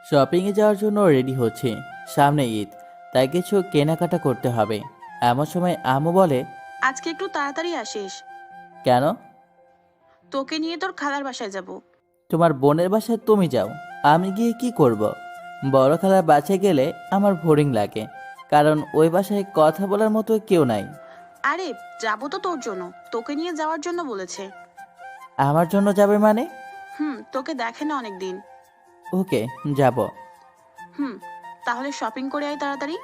শপিংয়ে যাওয়ার জন্য রেডি হচ্ছে। সামনে ঈদ, তাই কিছু কেনাকাটা করতে হবে। এমন সময় আম্মু বলে, আজকে একটু তাড়াতাড়ি আসিস। কেন? তোকে নিয়ে তোর খালার বাসায় যাব। তোমার বোনের বাসায় তুমি যাও, আমি গিয়ে কি করব? বড় খালার বাসায় গেলে আমার বোরিং লাগে, কারণ ওই বাসায় কথা বলার মতো কেউ নাই। আরে, যাবো তো তোর জন্য, তোকে নিয়ে যাওয়ার জন্য বলেছে। আমার জন্য যাবে মানে? তোকে দেখে না অনেকদিন। ওকে, যাব। হুম, তাহলে শপিং করে আয় তাড়াতাড়ি।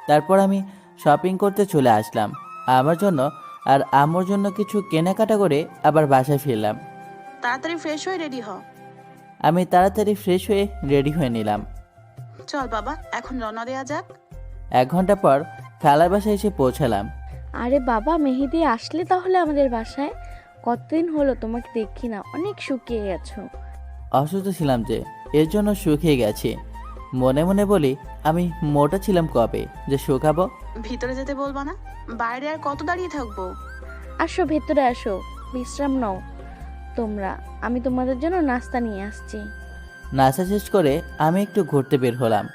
তারপর আমি শপিং করতে চলে আসলাম। আমার জন্য আর আম্মুর জন্য কিছু কেনাকাটা করে আবার বাসায় ফিরলাম। তাড়াতাড়ি ফ্রেশ হয়ে রেডি হ। আমি তাড়াতাড়ি ফ্রেশ হয়ে রেডি হয়ে নিলাম। চল বাবা, এখন রওনা দেওয়া যাক। 1 ঘন্টা পর খালার বাসায় এসে পৌঁছালাম। আরে বাবা, মেহেদি আসলে তাহলে আমাদের বাসায়? কতদিন হলো তোমাকে দেখি না, অনেক শুকিয়ে গেছো। অসুস্থ ছিলাম যে, এর জন্য শুকিয়ে গেছি। মনে মনে বলি, আমি মোটা ছিলাম কবে যে শুকাবো। ভিতরে যেতে বলবা না? বাইরে আর কত দাঁড়িয়ে থাকবো? আসো, ভেতরে আসো, বিশ্রাম নাও তোমরা। আমি তোমাদের জন্য নাস্তা নিয়ে আসছি। নাস্তা শেষ করে আমি একটু ঘুরতে বের হলাম।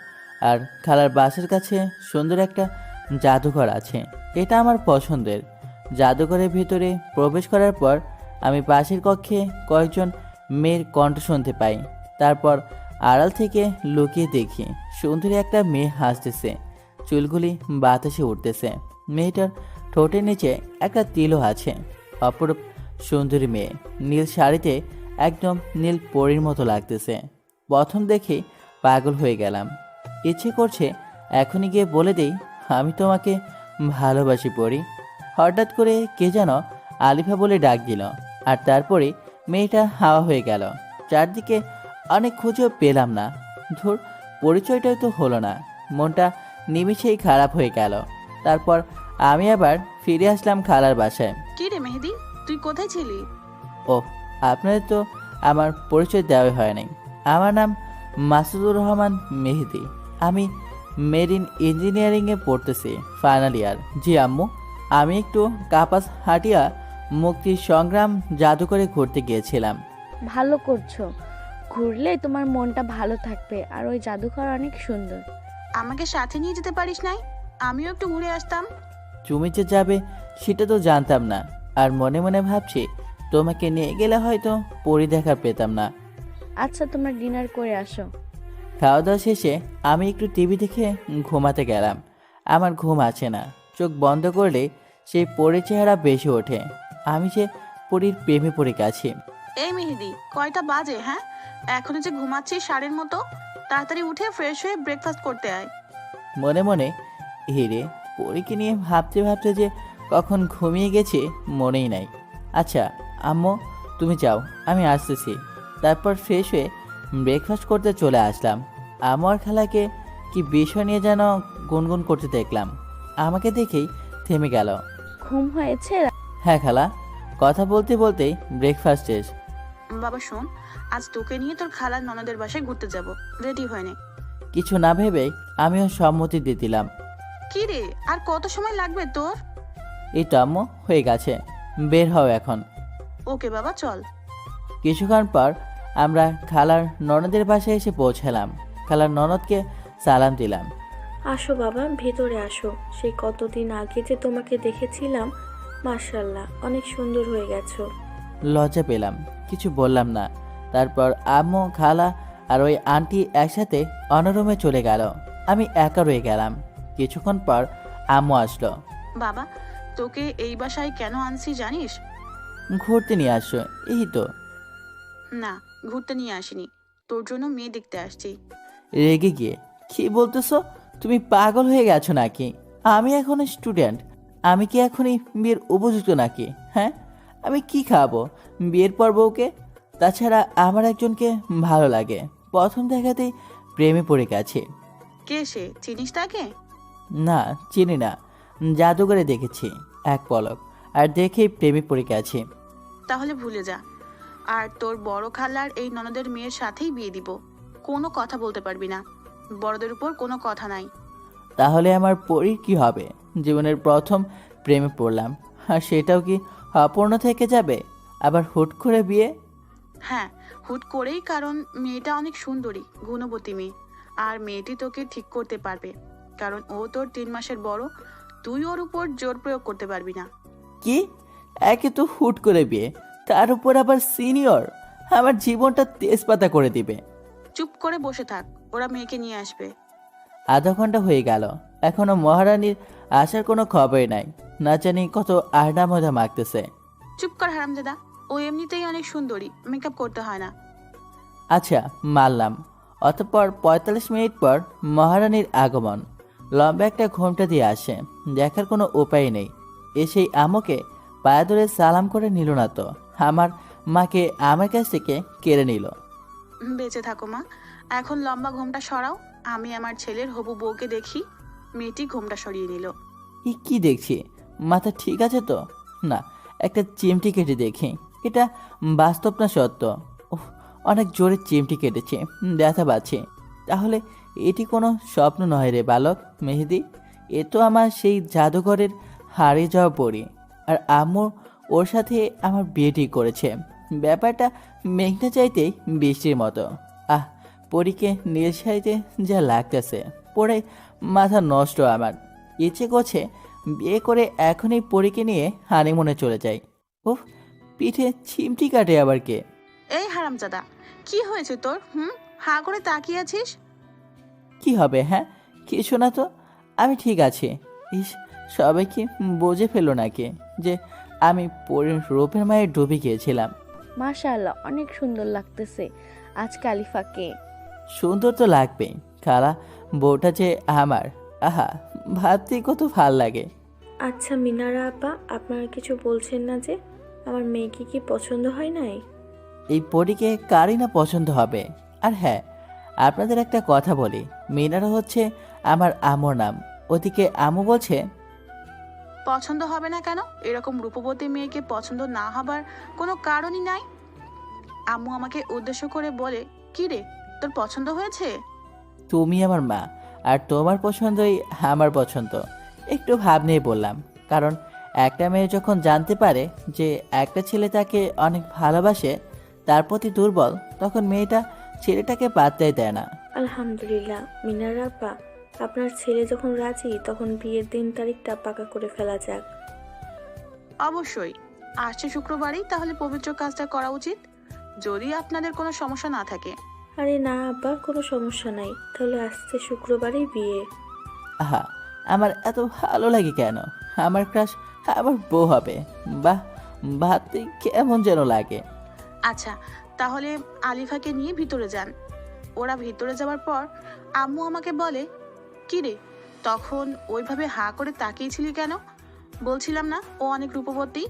আর খালার বাসার কাছে সুন্দর একটা জাদুঘর আছে, এটা আমার পছন্দের। জাদুঘরের ভিতরে প্রবেশ করার পর আমি পাশের কক্ষে কয়েকজন মেয়ের কণ্ঠ শুনতে পাই। তারপর আড়াল থেকে লুকিয়ে দেখি সুন্দরী একটা মেয়ে হাসতেছে, চুলগুলি বাতাসে উঠতেছে। মেয়েটার ঠোঁটের নিচে একটা তিলও আছে। অপরূপ সুন্দরী মেয়ে, নীল শাড়িতে একদম নীল পরীর মতো লাগতেছে। প্রথম দেখে পাগল হয়ে গেলাম। ইচ্ছে করছে এখনই গিয়ে বলে দেই, আমি তোমাকে ভালোবাসি পড়ি। হঠাৎ করে কে যেন আলিফা বলে ডাক দিল, আর তারপরে মেয়েটা হাওয়া হয়ে গেল। চারদিকে অনেক খুঁজেও পেলাম না। ধুর, পরিচয়টাই তো হলো না। মনটা নিমিষেই খারাপ হয়ে গেল। তারপর আমি আবার ফিরে আসলাম খালার বাসায়। কি রে মেহেদি, তুই কোথায় ছিলি? ও, আপনাদের তো আমার পরিচয় দেওয়া হয় নাই। আমার নাম মাসুদুর রহমান মেহেদি। আমি মেরিন ইঞ্জিনিয়ারিংয়ে পড়তেছি, ফাইনাল ইয়ার। জি আম্মু, আমি একটু কাপাস হাটিয়া মুক্তি সংগ্রাম জাদুঘরে ঘুরতে গিয়েছিলাম। ভালো করছো, ঘুরলে তোমার মনটা ভালো থাকবে। আর ওই জাদুঘর অনেক সুন্দর। আমাকে সাথে নিয়ে যেতে পারিস নাই? আমিও একটু ঘুরে আসতাম। তুমি যে যাবে সেটা তো জানতাম না। আর মনে মনে ভাবছি, তোমাকে নিয়ে গেলে হয়তো পরি দেখা পেতাম না। আচ্ছা, তোমরা ডিনার করে আসো। খাওয়া দাওয়া শেষে আমি একটু টিভি দেখে ঘুমাতে গেলাম। আমার ঘুম আসে না। চোখ বন্ধ করলে সেই পরীর চেহারা বেশি ওঠে। আমি যে পরীর প্রেমে পড়ে গেছি। এই মেহেদি, কয়টা বাজে? হ্যাঁ, এখনো যে ঘুমাচ্ছিস ষাঁড়ের মতো? তাড়াতাড়ি উঠে ফ্রেশ হয়ে ব্রেকফাস্ট করতে আয়। মনে মনে হিরে, পরীকে নিয়ে ভাবতে ভাবতে যে কখন ঘুমিয়ে গেছি মনেই নাই। আচ্ছা আম্মু, তুমি যাও, আমি আসতেছি। তারপর ফ্রেশ হয়ে ব্রেকফাস্ট করতে চলে আসলাম। আমার খালাকে কি বিষয় নিয়ে যেন গুনগুন করতে দেখলাম। আমাকে দেখেই থেমে গেল। ঘুম হয়েছে? হ্যাঁ খালা, কথা বলতে বলতেই ব্রেকফাস্ট শেষ। বাবা শোন, আজ তোকে নিয়ে তোর খালার ননদের বাসায় ঘুরতে যাব। রেডি হয়ে নে। কিছু না ভেবেই আমিও সম্মতি দিয়ে দিলাম। কি রে, আর কত সময় লাগবে তোর? এই তো আম্মু, হয়ে গেছে, বের হও এখন। ওকে বাবা, চল। কিছুক্ষণ পর আমরা খালার ননদের বাসায় এসে পৌঁছালাম। খালার ননদকে সালাম দিলাম। আসো বাবা, ভেতরে আসো। সেই কতদিন আগে যে তোমাকে দেখেছিলাম, মাশাল্লাহ অনেক সুন্দর হয়ে গেছো। লজ্জা পেলাম, কিছু বললাম না। তারপর আম্মু, খালা আর ওই আন্টি একসাথে অন্য রুমে চলে গেল। আমি একা রয়ে গেলাম। কিছুক্ষণ পর আম্মু আসলো। বাবা, তোকে এই বাসায় কেন আনছি জানিস? ঘুরতে নিয়ে আসছো? এই তো। না, ঘুরতে নিয়ে আসিনি, তোর জন্য মেয়ে দেখতে আসছি। রেগে গিয়ে, কি বলতেছো? তুমি পাগল হয়ে গেছো নাকি? আমি এখন স্টুডেন্ট। আমি কি এখনই বিয়ের উপযুক্ত নাকি? হ্যাঁ, আমি কি খাবো বিয়ের পর বউকে? তাছাড়া আমার একজনকে ভালো লাগে, প্রথম দেখাতেই প্রেমে পড়ে গেছে। কে সে, চিনিস তাকে? না, চিনি না। জাদুঘরে দেখেছি এক পলক, আর দেখেই প্রেমে পড়ে গেছে। তাহলে ভুলে যা। আর তোর বড় খালার এই ননদের মেয়ের সাথেই বিয়ে দিব। কোনো কথা বলতে পারবি না, বড়দের উপর কোনো কথা নাই। তাহলে আমার পরীর কি হবে? জীবনের প্রথম প্রেমে পড়লাম, আর সেটাও কি অপূর্ণ থেকে যাবে? আবার হুট করে বিয়ে? হ্যাঁ, হুট করেই, কারণ মেয়েটা অনেক সুন্দরী, গুণবতী মেয়ে। আর মেয়েটি তোকে ঠিক করতে পারবে, কারণ ও তোর 3 মাসের বড়। তুই ওর উপর জোর প্রয়োগ করতে পারবি না। কি? একে তো হুট করে বিয়ে, তার উপর আবার সিনিয়র, আমার জীবনটা তেজপাতা করে দিবে। চুপ করে বসে থাক, ওরা মেয়েকে নিয়ে আসবে। আধা ঘন্টা হয়ে গেল, এখনো মহারানীর আসার কোনো খবরই নাই। না জানি কত আড্ডা মজা মাখতেছে। চুপ কর হারামজাদা, ও এমনিতেই অনেক সুন্দরী, মেকআপ করতে হয় না। আচ্ছা, মানলাম। অতঃপর 45 মিনিট পর মহারানীর আগমন। লম্বা একটা ঘোমটা দিয়ে আসে, দেখার কোনো উপায় নেই। এসেই আমাকে পায়ে ধরে সালাম করে নিল না তো, আমার মাকে আমার কাছ থেকে কেড়ে নিল। বেঁচে থাকো মা। এখন লম্বা ঘোমটা সরাও, আমি আমার ছেলের হবু বউকে দেখি। মেয়েটি ঘোমটা সরিয়ে নিল। কি দেখছি? মাথা ঠিক আছে তো? না, একটা চিমটি কেটে দেখি, এটা বাস্তব না সত্য? উফ, অনেক জোরে চিমটি কেটেছে, ব্যথা পাচ্ছে। তাহলে এটি কোনো স্বপ্ন নয় রে বালক মেহেদি, এ তো আমার সেই জাদুঘরের হারিয়ে যাওয়া পরী। আর আম্মু ওর সাথে আমার বিয়ে ঠিক করেছে। ব্যাপারটা মেঘনা চাইতেই বৃষ্টির মতো। আহ, পরীকে নীল শাড়িতে যা লাগতেছে, পরে মাথা নষ্ট আমার। ইচ্ছে করছে বিয়ে করে এখনই পরীকে নিয়ে হানিমুনে চলে যাই। উফ, পিঠে চিমটি কাটে আবার কে? এই হারামজাদা, কি হয়েছে তোর? হা করে তাকিয়ে আছিস। কি হবে? হ্যাঁ, কিছু না তো, আমি ঠিক আছি। ইস, সবাই কি বুঝে ফেললো নাকি যে আমি পরীর রূপের মায়ে ডুবে গিয়েছিলাম? মাশাআল্লাহ, অনেক সুন্দর লাগতেছে আজ কালিফাকে। সুন্দর তো লাগবেই, খালা বউটা যে আমার, আহা, ভাবতেই কত ভাল লাগে। আচ্ছা মিনারা আপা, আপনারা কিছু বলছেন না যে? আমার মেয়েকে কি পছন্দ হয় নাই? এই পরীকে কারই না পছন্দ হবে। আর হ্যাঁ, আপনাদের একটা কথা বলি, মিনারা হচ্ছে আমার আম্মুর নাম। ওদিকে আম্মু বলছে পছন্দ হবে না কেন? এরকম রূপবতী মেয়েকে পছন্দ না হবার কোনো কারণই নাই। আম্মু আমাকে উদ্দেশ্য করে বলে, কি রে, তোর পছন্দ হয়েছে? তুমি আমার মা, আর তোমার পছন্দই আমার পছন্দ। একটু ভাব নিয়ে বললাম, কারণ একটা মেয়ে যখন জানতে পারে যে একটা ছেলে তাকে অনেক ভালোবাসে, তার প্রতি দুর্বল, তখন মেয়েটা ছেলেটাকে পাত্তাই দেয় না। আলহামদুলিল্লাহ মিনারা আপা, আপনার ছেলে যখন রাজি তখন বিয়ের দিন তারিখটা পাকা করে ফেলা যাক। অবশ্যই, আসছে শুক্রবারই তাহলে পবিত্র কাজটা করা উচিত, যদি আপনাদের কোনো সমস্যা না থাকে। আরে না আপা, কোনো সমস্যা নাই, তাহলে আসছে শুক্রবারই বিয়ে। আহা, আমার এত ভালো লাগে কেন? আমার ক্রাশ আবার বউ হবে, বাহ, ভাবতে কেমন যেন লাগে। আচ্ছা, তাহলে আলিফাকে নিয়ে ভিতরে যান। ওরা ভিতরে যাওয়ার পর আম্মু আমাকে বলে, কি রে, তখন ওইভাবে হা করে তাকিয়েছিলি কেন? বলছিলাম না ও অনেক রূপবতী?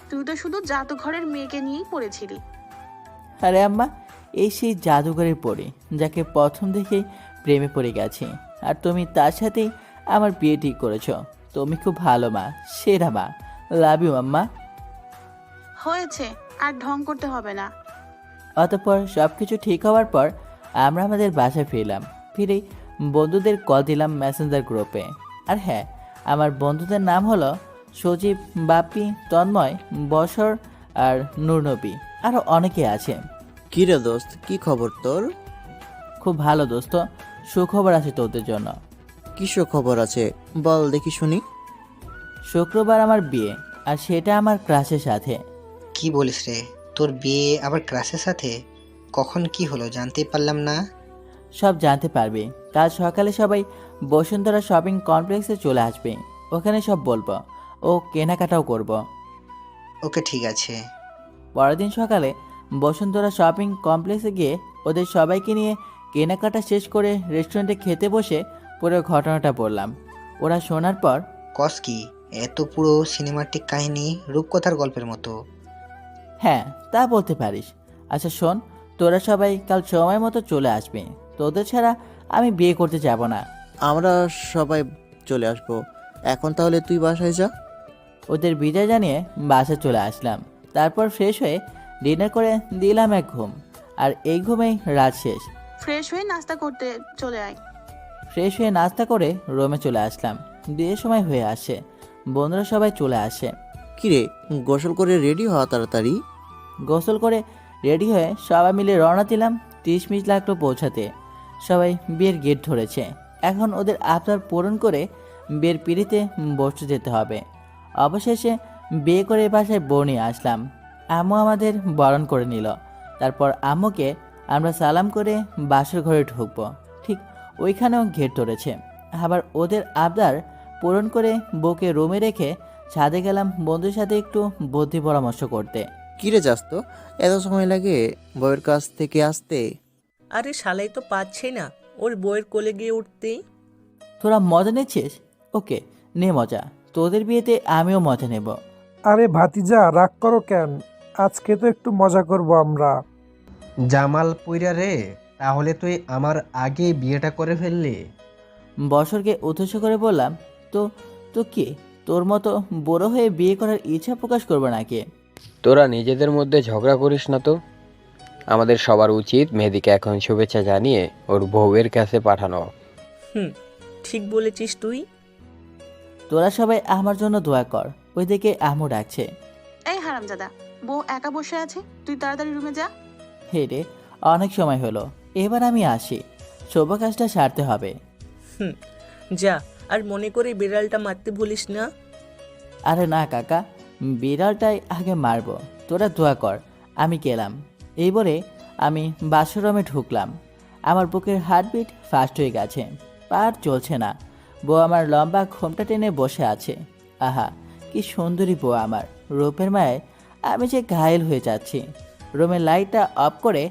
তুই তো শুধু জাদুঘরের মেয়েকে নিয়েই পড়েছিলি। আরে আম্মা, এই সেই জাদুঘরের পড়ে যাকে প্রথম দেখেই প্রেমে পড়ে গেছে, আর তুমি তার সাথেই আমার বিয়ে ঠিক করেছো। তুমি খুব ভালো মা, সেরা মা, লাভ ইউ আম্মা। হয়েছে, আর ঢং করতে হবে না। অতঃপর সব কিছু ঠিক হওয়ার পর আমরা আমাদের বাসায় ফিরলাম। ফিরেই বন্ধুদের কল দিলাম মেসেঞ্জার গ্রুপে। আর হ্যাঁ, আমার বন্ধুদের নাম হলো সজীব, বাপ্পি, তন্ময়, বসর আর নূরনবী, আরও অনেকে আছে। কি রে দোস্ত, কি খবর তোর? খুব ভালো দোস্ত, সুখবর আছে তোদের জন্য। কিসব খবর আছে বল দেখি শুনি। শুক্রবার আমার বিয়ে, আর সেটা আমার ক্লাসের সাথে। কি বলিস রে, তোর বিয়ে আবার ক্লাসের সাথে? কখন কি হলো জানতেই পারলাম না। সব জানতে পারবে, কাল সকালে সবাই বসুন্ধরা শপিং কমপ্লেক্সে চলে আসবে, ওখানে সব বলবো, ও কেনাকাটাও করব। ওকে ঠিক আছে। পরের দিন সকালে বসুন্ধরা শপিং কমপ্লেক্সে গিয়ে ওদের সবাইকে নিয়ে কেনাকাটা শেষ করে রেস্টুরেন্টে খেতে বসে পুরো ঘটনাটা বললাম। ওরা শোনার পর, কস কি, এত পুরো সিনেমাটিক কাহিনী রূপকথার গল্পের মতো। হ্যাঁ তা বলতে পারিস। আচ্ছা শোন, তোরা সবাই কাল সময় মতো চলে আসবে, তোদের ছাড়া আমি বিয়ে করতে যাব না। আমরা সবাই চলে আসবো। এখন তাহলে তুই বাসায় যা। ওদের বিদায় জানিয়ে বাসে চলে আসলাম। তারপর ফ্রেশ হয়ে ডিনার করে দিলাম এক ঘুম, আর এই ঘুমেই রাত শেষ। ফ্রেশ হয়ে নাস্তা করতে চলে আয়। ফ্রেশ হয়ে নাস্তা করে রুমে চলে আসলাম। বিয়ের সময় হয়ে আসে, বন্ধুরা সবাই চলে আসে। কি রে, গোসল করে রেডি হওয়া তাড়াতাড়ি। গোসল করে রেডি হয়ে সবাই মিলে রওনা দিলাম। 30 মিনিট লাগলো পৌঁছাতে। সবাই বিয়ের গেট ধরেছে। এখন ওদের আবদার পূরণ করে বিয়ের পিড়িতে বসতে যেতে হবে। অবশেষে বিয়ে করে বাসায় বউ নিয়ে আসলাম। আম্মু আমাদের বরণ করে নিল। তারপর আম্মুকে আমরা সালাম করে বাসর ঘরে ঢুকবো। ঠিক ওইখানেও গেট ধরেছে। আবার ওদের আবদার পূরণ করে বউকে রুমে রেখে ছাদে গেলাম বন্ধুর সাথে একটু বুদ্ধি পরামর্শ করতে। কিরে যাস তো, এত সময় লাগে বউয়ের কাছ থেকে আসতে? আরে শালাই তো পাচ্ছে না ওর বউয়ের কোলে গিয়ে উঠতেই। তোরা মজা নিচ্ছিস? ওকে, নে মজা। তোদের বিয়েতে আমিও মজা নেব। আরে ভাতিজা, রাগ করো কেন? আজকে তো একটু মজা করব আমরা। জামাল পুইরা রে, তাহলে তুই আমার আগে বিয়েটা করে ফেললি। বছরকে উদ্দেশ্য করে বললাম, তো তো কি তোর মতো বড় হয়ে বিয়ে করার ইচ্ছা প্রকাশ করবে নাকি? তোরা নিজেদের মধ্যে ঝগড়া করিস না তো। আমাদের সবার উচিত মেহেদিকে এখন শুভেচ্ছা জানিয়ে ওর বউয়ের কাছে পাঠানো। ঠিক বলেছিস তুই। তোরা সবাই আমার জন্য দোয়া কর। ওইদিকে আমু ডাকছে। এই হারামজাদা, বউ একা বসে আছে, তুই তাড়াতাড়ি রুমে যা। হেরে অনেক সময় হলো, এবার আমি আসি। শুভ কাজটা সারতে হবে। যা, আর মনে করে বিড়ালটা মারতে ভুলিস না। আরে না কাকা, বিড়ালটাই আগে মারবো। তোরা দোয়া কর, আমি গেলাম। এই বলে আমি বাথরুমে ঢুকলাম। আমার বুকের হার্টবিট ফাস্ট হয়ে গেছে, পার চলছে না। বউ আমার লম্বা ঘোমটা টেনে বসে আছে। আহা, কি সুন্দরী বউ আমার। রূপের মায়ায় আমি যে ঘায়েল হয়ে যাচ্ছি। রুমের লাইটটা অফ করে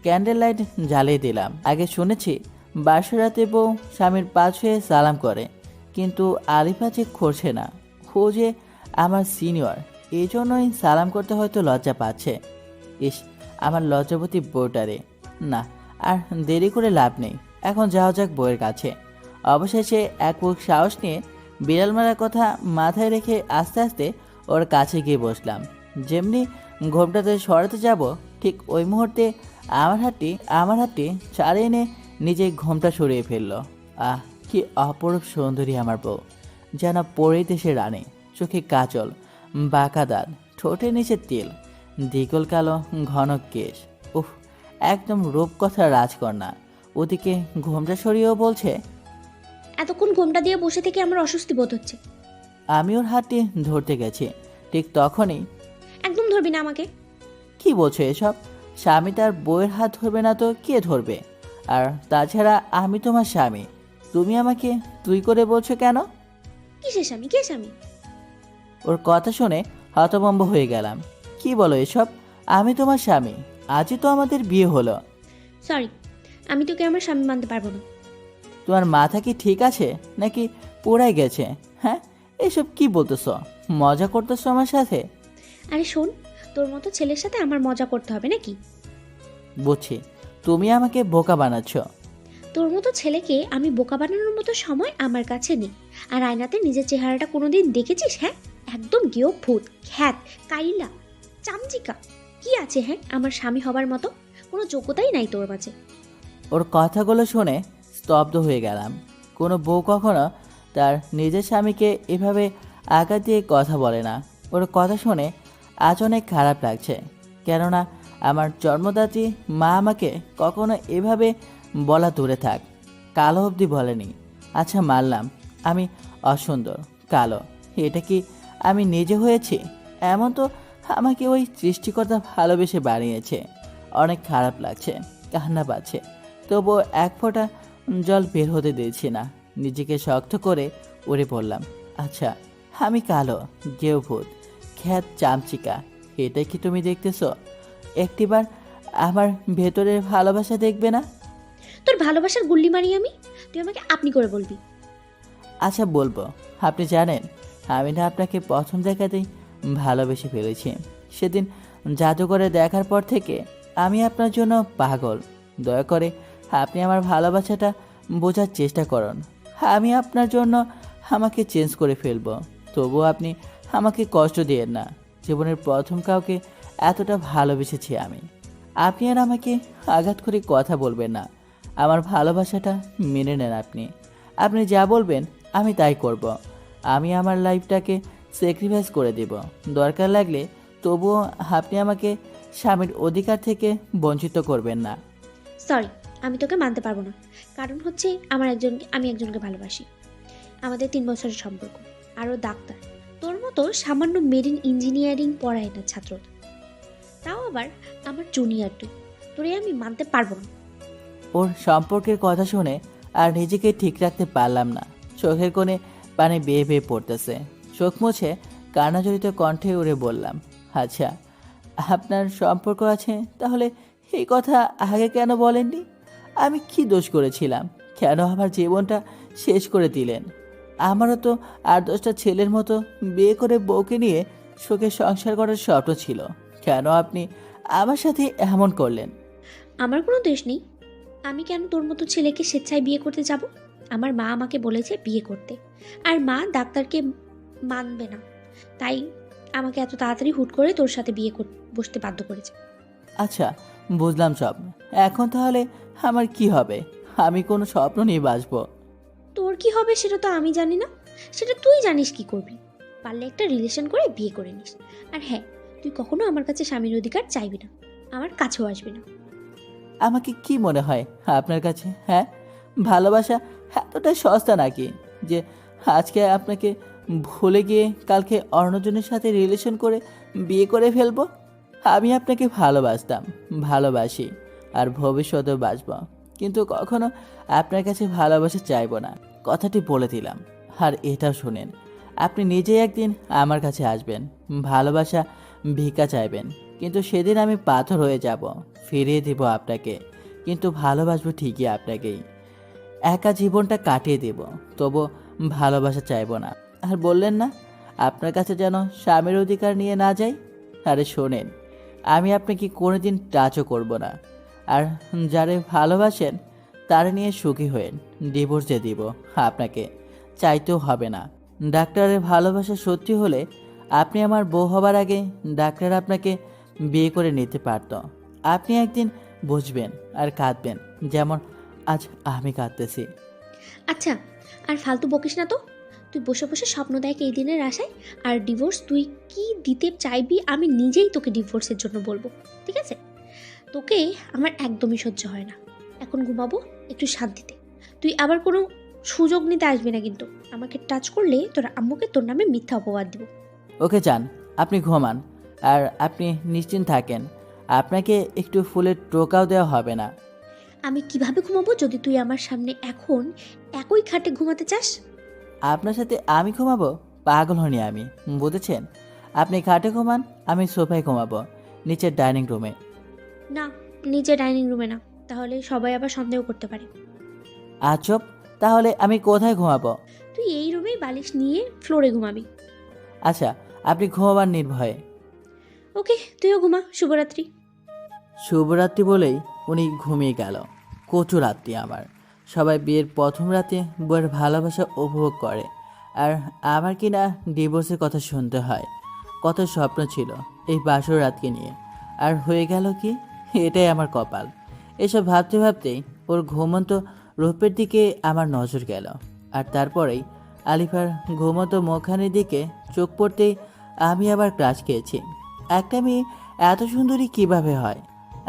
ক্যান্ডেল লাইট জ্বালিয়ে দিলাম। আগে শুনেছি বাসরাতে বউ স্বামীর পা ছুঁয়ে সালাম করে, কিন্তু আলিফা যে করছে না। ও যে আমার সিনিয়র, এই জন্যই সালাম করতে হয়তো লজ্জা পাচ্ছে। ইস, আমার লজ্জাবতী বউটারে। না, আর দেরি করে লাভ নেই, এখন যাওয়া যাক বউয়ের কাছে। অবশেষে এক বুক সাহস নিয়ে বিড়াল মারার কথা মাথায় রেখে আস্তে আস্তে ওর কাছে গিয়ে বসলাম। যেমনি ঘোমটাতে সরাতে যাব, ঠিক ওই মুহূর্তে আমার হাতটি ছাড়ে এনে নিজে ঘোমটা সরিয়ে ফেললো। আহ, কি অপরূপ সুন্দরী আমার বউ, যেন পরে দেশে রানী। চোখে কাজল, বাঁকা দাঁত, ঠোঁটের নিচে তেল, দ্বিগুল কালো ঘন কেশ। উফ, একদম রূপকথার রাজকন্যা। ওদিকে ঘোমটা সরিয়েও বলছে, এতক্ষণ ঘোমটা দিয়ে বসে থেকে আমার অস্বস্তি বোধ হচ্ছে। আমি ওর হাতটি ধরতে গেছি, ঠিক তখনই, একদম ধরবি না আমাকে। কি বলছো এসব? স্বামী তার বউয়ের হাত ধরবে না তো কে ধরবে? আর তাছাড়া আমি তোমার স্বামী, তুমি আমাকে তুই করে বলছো কেন? কিসের স্বামী, কে স্বামী? ওর কথা শুনে হতভম্ব হয়ে গেলাম। কি বলো এসব? আমি তোমার স্বামী, আজই তো আমাদের বিয়ে হলো। সরি, আমি তোকে আমার স্বামী মানতে পারবো না। তোমার মাথা কি ঠিক আছে নাকি পোড়াই গেছে? হ্যাঁ, এসব কি বলতেছো? মজা করতেছো আমার সাথে? আরে শোন, তোর মতো ছেলের সাথে আমার মজা করতে হবে নাকি? বুঝছি, তুমি আমাকে বোকা বানাচ্ছ। তোর মতো ছেলেকে আমি বোকা বানানোর মতো সময় আমার কাছে নেই। আর আয়নাতে নিজের চেহারাটা কোনোদিন দেখেছিস? হ্যাঁ, একদম গেও ভূত, খ্যাত, কাইলা, চামচিকা। কি আছে হ্যাঁ আমার স্বামী হবার মতো? কোনো যোগ্যতাই নাই তোর মাঝে। ওর কথাগুলো শুনে স্তব্ধ হয়ে গেলাম। কোনো বউ কখনো তার নিজের স্বামীকে এভাবে আঘাত দিয়ে কথা বলে না। ওর কথা শুনে আজ অনেক খারাপ লাগছে, কেননা আমার জন্মদাত্রী মা আমাকে কখনো এভাবে বলা দূরে থাক, কালো অবধি বলেনি। আচ্ছা মানলাম আমি অসুন্দর, কালো, এটা কি আমি নিজে হয়েছি? এমন তো আমাকে ওই সৃষ্টিকর্তা ভালোবেসে বানিয়েছে। অনেক খারাপ লাগছে, কান্না পাচ্ছে, তবুও এক ফোঁটা জল বের হতে দিয়েছি না। নিজেকে শক্ত করে উড়ে পড়লাম। আচ্ছা, আমি কালো, গেও ভূত, খ্যাত, চামচিকা, এটা কি তুমি দেখতেছো? একটিবার আমার ভেতরের ভালোবাসা দেখবে না? তোর ভালোবাসার গুল্লি মারি আমি, তুই আমাকে আপনি করে বলবি। আচ্ছা বলবো। আপনি জানেন, আমি না আপনাকে প্রথম দেখাতেই ভালোবেসে ফেলেছি। সেদিন জাদুঘরে দেখার পর থেকে আমি আপনার জন্য পাগল। দয়া করে আপনি আমার ভালোবাসাটা বোঝার চেষ্টা করুন। আমি আপনার জন্য আমাকে চেঞ্জ করে ফেলবো, তবুও আপনি আমাকে কষ্ট দিয়েন না। জীবনের প্রথম কাউকে এতটা ভালোবেসেছি আমি। আপনি আর আমাকে আঘাত করে কথা বলবেন না। আমার ভালোবাসাটা মেনে নেন। আপনি যা বলবেন আমি তাই করব। আমি আমার লাইফটাকে স্যাক্রিফাইস করে দেব, দরকার লাগলে। তবুও আপনি আমাকে স্বামীর অধিকার থেকে বঞ্চিত করবেন না। সরি, আমি তোকে মানতে পারবো না। কারণ হচ্ছে আমি একজনকে ভালোবাসি। আমাদের 3 বছরের সম্পর্ক। আরও ডাক্তার। তোর মতো সামান্য মেরিন ইঞ্জিনিয়ারিং পড়ায় না ছাত্র। তাও আবার আমার জুনিয়র তুই। তোরে আমি মানতে পারবো না। ওর সম্পর্কের কথা শুনে আর নিজেকে ঠিক রাখতে পারলাম না। চোখের কোণে পানি বেয়ে বেয়ে পড়তেছে। চোখ মুছে কান্নাজড়িত কণ্ঠে উড়ে বললাম, আচ্ছা আপনার সম্পর্ক আছে, তাহলে এই কথা আগে কেন বলেননি? আমি কি দোষ করেছিলাম? কেন আমার জীবনটা শেষ করে দিলেন? আমারও তো 8-10টা ছেলের মতো বিয়ে করে বউকে নিয়ে সুখে সংসার করার স্বপ্ন ছিল। কেন আপনি আমার সাথে এমন করলেন? আমার কোনো দোষ নেই। আমি কেন তোর মতো ছেলেকে স্বেচ্ছায় বিয়ে করতে যাব? আমার মা আমাকে বলেছে বিয়ে করতে। আর মা ডাক্তারকে মানবে না। তাই আমাকে এত তাড়াতাড়ি হুট করে তোর সাথে বসতে বাধ্য করেছে। আচ্ছা বুঝলাম সব। এখন তাহলে আমার কি হবে? আমি কোনো স্বপ্ন নিয়ে বাঁচবো? তোর কি হবে সেটা তো আমি জানি না। সেটা তুই জানিস কি করবি। পারলে একটা রিলেশন করে বিয়ে করে নিস। আর হ্যাঁ, তুই কখনো আমার কাছে স্বামীর অধিকার চাইবি না, আমার কাছেও আসবি না। আমাকে কি মনে হয় আপনার কাছে? হ্যাঁ, ভালোবাসা এতটাই সস্তা নাকি যে আজকে আপনাকে ভুলে গিয়ে কালকে অন্যজনের সাথে রিলেশন করে বিয়ে করে ফেলবো? আমি আপনাকে ভালোবাসতাম, ভালোবাসি, আর ভবিষ্যতেও বাসবো, কিন্তু কখনো আপনার কাছে ভালোবাসা চাইবো না, কথাটি বলে দিলাম। আর এটাও শুনেন, আপনি নিজেই একদিন আমার কাছে আসবেন, ভালোবাসা ভিক্ষা চাইবেন, কিন্তু সেদিন আমি পাথর হয়ে যাব, ফিরিয়ে দিব আপনাকে, কিন্তু ভালোবাসবো ঠিকই আপনাকেই। একা জীবনটা কাটিয়ে দেব, তবু ভালোবাসা চাইবো না। আর বললেন না আপনার কাছে যেন স্বামীর অধিকার নিয়ে না যাই? আরে শোনেন, আমি আপনাকে কোনোদিন টাচও করব না। আর যারে ভালোবাসেন তারা নিয়ে সুখী হয়েন, ডিভোর্স দিয়ে দিব আপনাকে, চাইতেও হবে না। ডাক্তারের ভালোবাসা সত্যি হলে আপনি আমার বউ হবার আগে ডাক্তার আপনাকে বিয়ে করে নিতে পারত। আপনি একদিন বুঝবেন আর কাঁদবেন, যেমন আজ আমি কাঁদতেছি। আচ্ছা, আর ফালতু বকিস না তো। তুই বসে বসে স্বপ্ন দেখ এই দিনের আশায়। আর ডিভোর্স তুই কি দিতে চাইবি আমি নিজেই তোকে ডিভোর্সের জন্য বলবো, ঠিক আছে? তোকে আমার একদমই সহ্য হয় না। এখন ঘুমাবো একটু শান্তিতে। তুই আবার কোনো সুযোগ নিতে আসবি না কিন্তু। আমাকে টাচ করলে তোর আম্মুকে তোর নামে মিথ্যা অপবাদ দিব। ওকে যান, আপনি ঘুমান, আর আপনি নিশ্চিন্ত থাকেন, আপনাকে একটু ফুলের টোকাও দেওয়া হবে না। আমি কিভাবে ঘুমাবো যদি তুই আমার সামনে এখন একই খাটে ঘুমাতে চাস? আপনার সাথে আমি ঘুমাবো? পাগল হনি আমি, বুঝেছেন? আপনি খাটে ঘুমান, আমি সোফায় ঘুমাবো, নিচের ডাইনিং রুমে। না, নিচে ডাইনিং রুমে না, তাহলে সবাই আবার সন্দেহ করতে পারে। আজব, তাহলে আমি কোথায় ঘুমাবো? তুই এই রুমেই বালিশ নিয়ে ফ্লোরে ঘুমাবি। আচ্ছা, আপনি ঘুমাবার নির্ভয়ে। ওকে, তুইও ঘুমা। শুভরাত্রি। শুভরাত্রি বলেই উনি ঘুমিয়ে গেল। কচু রাত্রি আমার। সবাই বিয়ের প্রথম রাতে বউয়ের ভালোবাসা উপভোগ করে, আর আমার কিনা ডিভোর্সের কথা শুনতে হয়। কত স্বপ্ন ছিল এই বাসর রাতকে নিয়ে, আর হয়ে গেল কি? এটাই আমার কপাল। এসব ভাবতে ভাবতেই ওর ঘুমন্ত রূপের দিকে আমার নজর গেল, আর তারপরেই আলিফার ঘুমন্ত মুখখানির দিকে চোখ পড়তেই আমি আবার ক্রাশ খেয়েছি। একটা মেয়ে এত সুন্দরী কিভাবে হয়?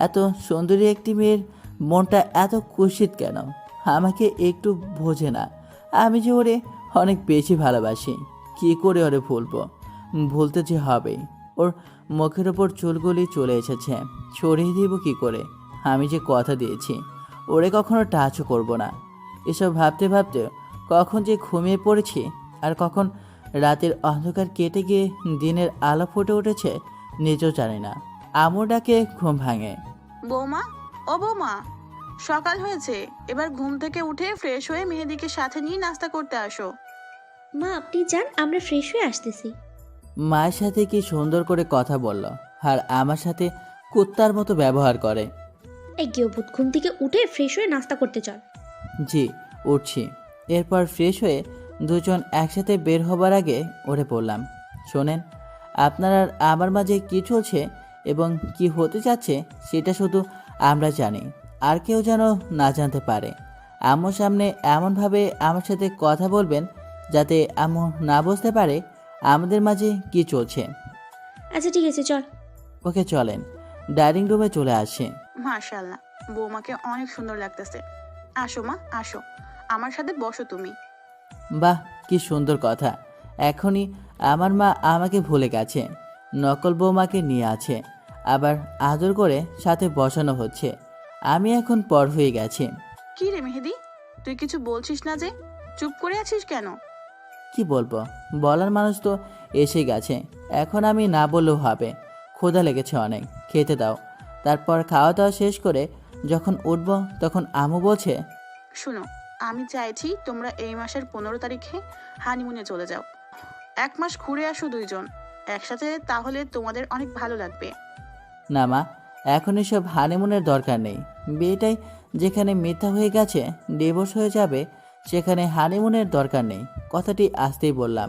এত সুন্দরী একটি মেয়ের মনটা এত কুৎসিত কেন? আমাকে একটু বোঝে না। আমি যে ওরে অনেক বেশি ভালোবাসি, কী করে ওরে ভুলবো? ভুলতে যে হবেই। ওর মুখের ওপর চুলগুলি চলে এসেছে, সরিয়ে দিব কি করে? আমি যে কথা দিয়েছি ওরে কখনো টাচও করব না। এসব ভাবতে ভাবতে কখন যে ঘুমিয়ে পড়েছি, আর কখন রাতের অন্ধকার কেটে গিয়ে দিনের আলো ফুটে উঠেছে নিজেও জানি না। আমর ডাকে ঘুম ভাঙে। বৌমা, ও বৌমা, সকাল হয়েছে, এবার ঘুম থেকে উঠে ফ্রেশ হয়ে মেহেদিকে সাথে নিয়ে নাস্তা করতে আসো। মা আপনি যান, আমরা ফ্রেশ হয়ে আসতেছি। মায়ের সাথে কি সুন্দর করে কথা বলল, আর আমার সাথে কুত্তার মতো ব্যবহার করে। এই গেউভূত, ঘুম থেকে উঠে ফ্রেশ হয়ে নাস্তা করতে চল। জি উঠছি। এরপর ফ্রেশ হয়ে দুজন একসাথে বের হবার আগে ওরে বললাম, শোনেন, আপনার আর আমার মাঝে কী চলছে এবং কি হতে যাচ্ছে সেটা শুধু আমরা জানি, আর কেউ যেন না জানতে পারে। আম্মুর সামনে এমনভাবে আমার সাথে কথা বলবেন যাতে আম্মু না বুঝতে পারে আমাদের মাঝে কি চলছে। আচ্ছা ঠিক আছে, চল। ওকে চলেন। ডাইনিং রুমে চলে আসে। মাশাআল্লাহ, বৌমাকে অনেক সুন্দর লাগতেছে। আসো মা, আসো, আমার সাথে বসো তুমি। বাহ, কি সুন্দর কথা। এখনই আমার মা আমাকে ভুলে গেছে, নকল বৌমাকে নিয়ে আছে, আবার আদর করে সাথে বসানো হচ্ছে। আমি এখন পর হয়ে গেছি। কি রে মেহেদি, তুই কিছু বলছিস না যে? চুপ করে আছিস কেন? কি বলবো, বলার মানুষ তো এসে গেছে, এখন আমি না বললেও হবে। ক্ষুধা লেগেছে অনেক, খেতে দাও। তারপর খাওয়া দাওয়া শেষ করে যখন উঠবো তখন আম্মু বলছে, শুনো, আমি চাইছি তোমরা এই মাসের 15 তারিখে হানিমুনে চলে যাও। 1 মাস ঘুরে আসো দুইজন একসাথে, তাহলে তোমাদের অনেক ভালো লাগবে। না মা, এখন এসব হানিমুনের দরকার নেই। বিয়েটাই যেখানে মিথ্যা হয়ে গেছে, ডিভোর্স হয়ে যাবে, সেখানে হানিমুনের দরকার নেই। কথাটি আসতেই বললাম।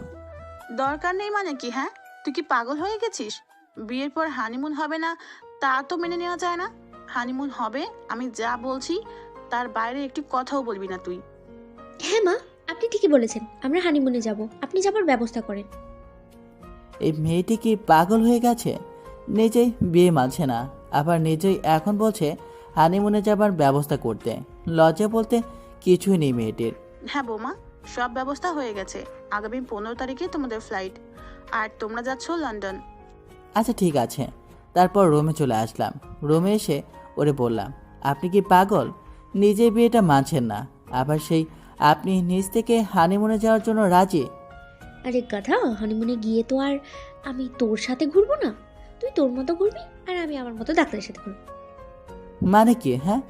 দরকার নেই মানে কি? হ্যাঁ, তুই কি পাগল হয়ে গেছিস? বিয়ের পর হানিমুন হবে না তা তো মেনে নেওয়া যায় না। হানিমুন হবে, আমি যা বলছি তার বাইরে একটি কথাও বলবি না তুই। হ্যাঁ মা, আপনি ঠিকই বলেছেন, আমরা হানিমুনে যাব, আপনি যাবার ব্যবস্থা করেন। এই মেয়েটি কি পাগল হয়ে গেছে? নিজেই বিয়ে মানছে না, আবার নিজেই এখন বলছে হানিমুনে যাবার ব্যবস্থা করতে। লজ্জা বলতে কিছুই নেই মেয়েটির। হ্যাঁ বৌমা, সব ব্যবস্থা হয়ে গেছে। আগামী 15 তারিখে তোমাদের ফ্লাইট, আর তোমরা যাচ্ছ লন্ডন। আচ্ছা ঠিক আছে। তারপর রুমে চলে আসলাম। রুমে এসে ওরে বললাম, আপনি কি পাগল? নিজে বিয়েটা মানছেন না, আবার সেই আপনি নিজ থেকে হানিমুনে যাওয়ার জন্য রাজি? আরে গাধা, হানিমুনে গিয়ে তো আর আমি তোর সাথে ঘুরবো না। তুই তোর মতো ঘুরবি আর আমি আমার মতো ডাক্তারের সাথে ঘুরবো। মানে কি? হ্যাঁ,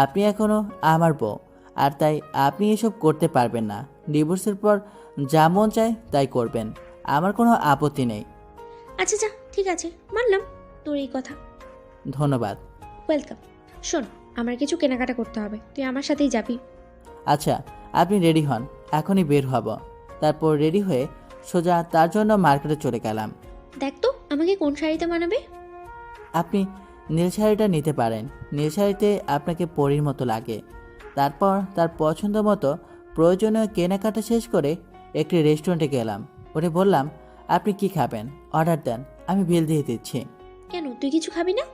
আপনি এখনো আমার বউ, আর তাই আপনি এসব করতে পারবেন না। ডিভোর্সের পর যা মন চায় তাই করবেন, আমার কোনো আপত্তি নেই। আচ্ছা যা, ঠিক আছে, মানলাম তোর এই কথা। ধন্যবাদ। ওয়েলকাম। শোন, আমার কিছু কেনাকাটা করতে হবে, তুই আমার সাথেই যাবি। আচ্ছা, আপনি রেডি হন, এখনই বের হব। তারপর রেডি হয়ে সোজা তার জন্য মার্কেটে চলে গেলাম। দেখ তো আমাকে কোন শাড়িতে মানাবে। আপনি নীল শাড়িটা নিতে পারেন, নীল শাড়িতে আপনাকে পরীর মতো লাগে। তারপর তার পছন্দ মতো প্রয়োজনীয় কেনাকাটা শেষ করে একটি রেস্টুরেন্টে গেলাম। ওরে বললাম, আপনি কি খাবেন? অর্ডার দেন, আমি বিল দিয়ে দিচ্ছি। কেন, তুই কিছু খাবি না?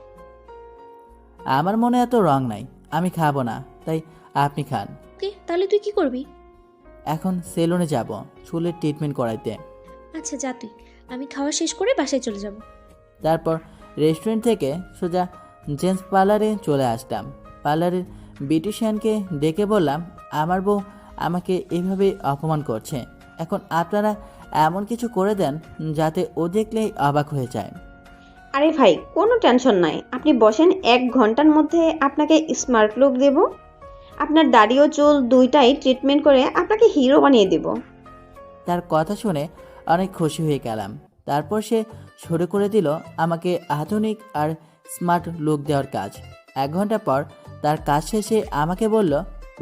আমার মনে এত রং নাই, আমি খাবো না, তাই আপনি খান। ওকে, তাহলে তুই কি করবি? এখন সেলুনে যাব চুলের ট্রিটমেন্ট করাইতে। আচ্ছা যা তুই, আমি খাওয়া শেষ করে বাসায় চলে যাব। তারপর রেস্টুরেন্ট থেকে সোজা জেন্টস পার্লারে চলে আসলাম। পার্লারের বিউটিশিয়ানকে ডেকে বললাম, আমার বউ আমাকে এভাবে অপমান করছে, এখন আপনারা এমন কিছু করে দেন যাতে ও দেখলেই অবাক হয়ে যায়। আরে ভাই, কোনো টেনশন নাই, আপনি বসেন, 1 ঘন্টার মধ্যে আপনাকে স্মার্ট লুক দেব। আপনার দাড়ি ও চুল দুইটাই ট্রিটমেন্ট করে আপনাকে হিরো বানিয়ে দেব। তার কথা শুনে অনেক খুশি হয়ে গেলাম। তারপর সে শুরু করে দিল আমাকে আধুনিক আর স্মার্ট লুক দেওয়ার কাজ। 1 ঘন্টা পর তার কাজ শেষে আমাকে বলল,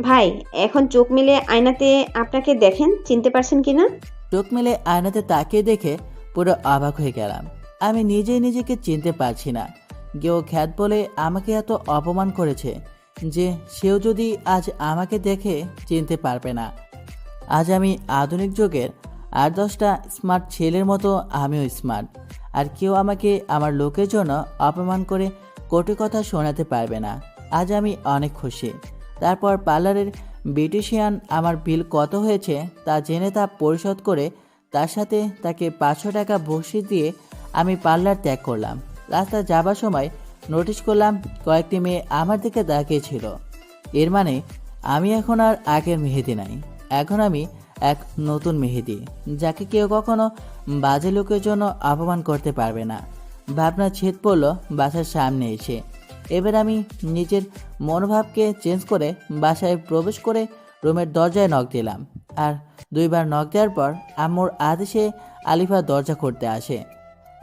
ভাই, এখন চোখ মিলে আয়নাতে আপনাকে দেখেন, চিনতে পারছেন কিনা? চোখ মেলে আয়নাতে তাকিয়ে দেখে পুরো অবাক হয়ে গেলাম। আমি নিজেই নিজেকে চিনতে পারছি না। কেউ খ্যাত বলে আমাকে এত অপমান করেছে যে সেও যদি আজ আমাকে দেখে চিনতে পারবে না। আজ আমি আধুনিক যুগের 8-10টা স্মার্ট ছেলের মতো আমিও স্মার্ট, আর কেউ আমাকে আমার লোকের জন্য অপমান করে কটু কথা শোনাতে পারবে না। আজ আমি অনেক খুশি। তারপর পার্লারের বিউটিশিয়ান আমার বিল কত হয়েছে তা জেনে তা পরিশোধ করে তার সাথে তাকে 500 টাকা বকশিশ দিয়ে আমি পার্লার ত্যাগ করলাম। রাস্তায় যাবার সময় নোটিশ করলাম কয়েকটি মেয়ে আমার দিকে তাকিয়েছিল। এর মানে আমি এখন আর আগের মেহেদি নাই, এখন আমি এক নতুন মেহেদি, যাকে কেউ কখনো বাজে লোকের জন্য অপমান করতে পারবে না। ভাবনা ছেদ পড়ল বাসার সামনে এসে। এবার আমি নিজের মনোভাবকে চেঞ্জ করে বাসায় প্রবেশ করে রুমের দরজায় নক দিলাম। আর 2 বার নক দেওয়ার পর আম্মুর আদেশে আলিফা দরজা করতে আসে।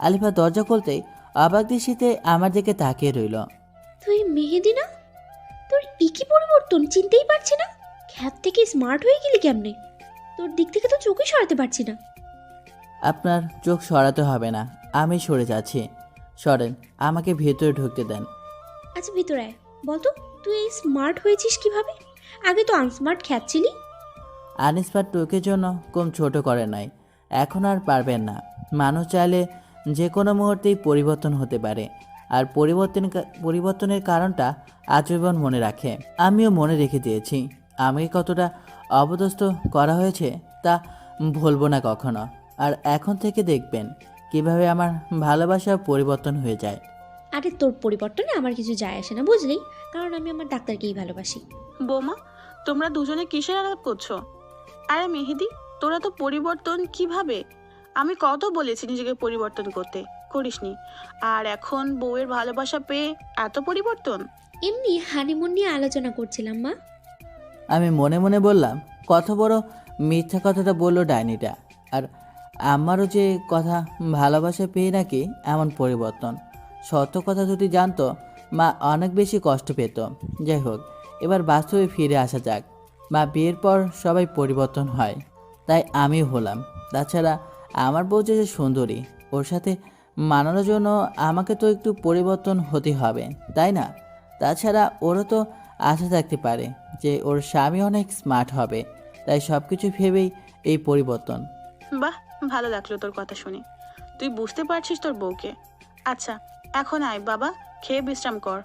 আলিফা দরজা খুলতেই অবাক দৃষ্টিতে আমার দিকে তাকিয়ে রইল। তুই মেহেদি না? তোর কি পরিবর্তন, চিনতেই পারছি না। খ্যাত থেকে স্মার্ট হয়ে গেলি কেমনে? তোর দিক থেকে তো চোখই সরাতে পারছি না। আপনার চোখ সরাতে হবে না, আমি সরে যাচ্ছি। সরেন, আমাকে ভেতরে ঢুকতে দেন। আচ্ছা ভিতরে আয়, বলতো তুই এই স্মার্ট হয়েছিস কিভাবে? আগে তো আনস্মার্ট খ্যাত ছিলি। আনস্মার্ট টোকের জন্য কম ছোট করে নাই, এখন আর পারবেন না। মানুষ চাইলে যে কোনো মুহূর্তেই পরিবর্তন হতে পারে। আর পরিবর্তনের কারণটা আজীবন মনে রাখে। আমিও মনে রেখে দিয়েছি আমাকে কতটা অপদস্থ করা হয়েছে তা ভুলবো না কখনো। আর এখন থেকে দেখবেন কিভাবে আমার ভালোবাসা পরিবর্তন হয়ে যায়। আরে তোর পরিবর্তনে আমার কিছু যায় আসে না, বুঝলি? কারণ আমি আমার ডাক্তারকেই ভালোবাসি। বৌমা, তোমরা দুজনে কিসের আলাপ করছো? আরে মেহেদি, তোরা তো পরিবর্তন কিভাবে? আমি কত বলেছি নিজেকে পরিবর্তন করতে, করিসনি। আর এখন বউয়ের ভালোবাসা পেয়ে এত পরিবর্তন? এমনি হানিমুন নিয়ে আলোচনা করছিলাম মা। আমি মনে মনে বললাম, কত বড় মিথ্যা কথাটা বললো ডাইনিটা। আর আমারও যে কথা ভালোবাসা পেয়ে নাকি এমন পরিবর্তন, সত্য কথা যদি জানতো মা অনেক বেশি কষ্ট পেত। যাই হোক, এবার বাস্তবে ফিরে আসা যাক। মা, বিয়ের পর সবাই পরিবর্তন হয়, তাই আমিও হলাম। তাছাড়া আমার বউ যে সুন্দরী, ওর সাথে মানানোর জন্য আমাকে তো একটু পরিবর্তন হতে হবে, তাই না? তাছাড়া ওরও তো আশা থাকতে পারে যে ওর স্বামী অনেক স্মার্ট হবে, তাই সব কিছু ভেবেই এই পরিবর্তন। বাহ, ভালো লাগলো তোর কথা শুনে। তুই বুঝতে পারছিস তোর বউকে। আচ্ছা, এখন আয় বাবা, খেয়ে বিশ্রাম কর।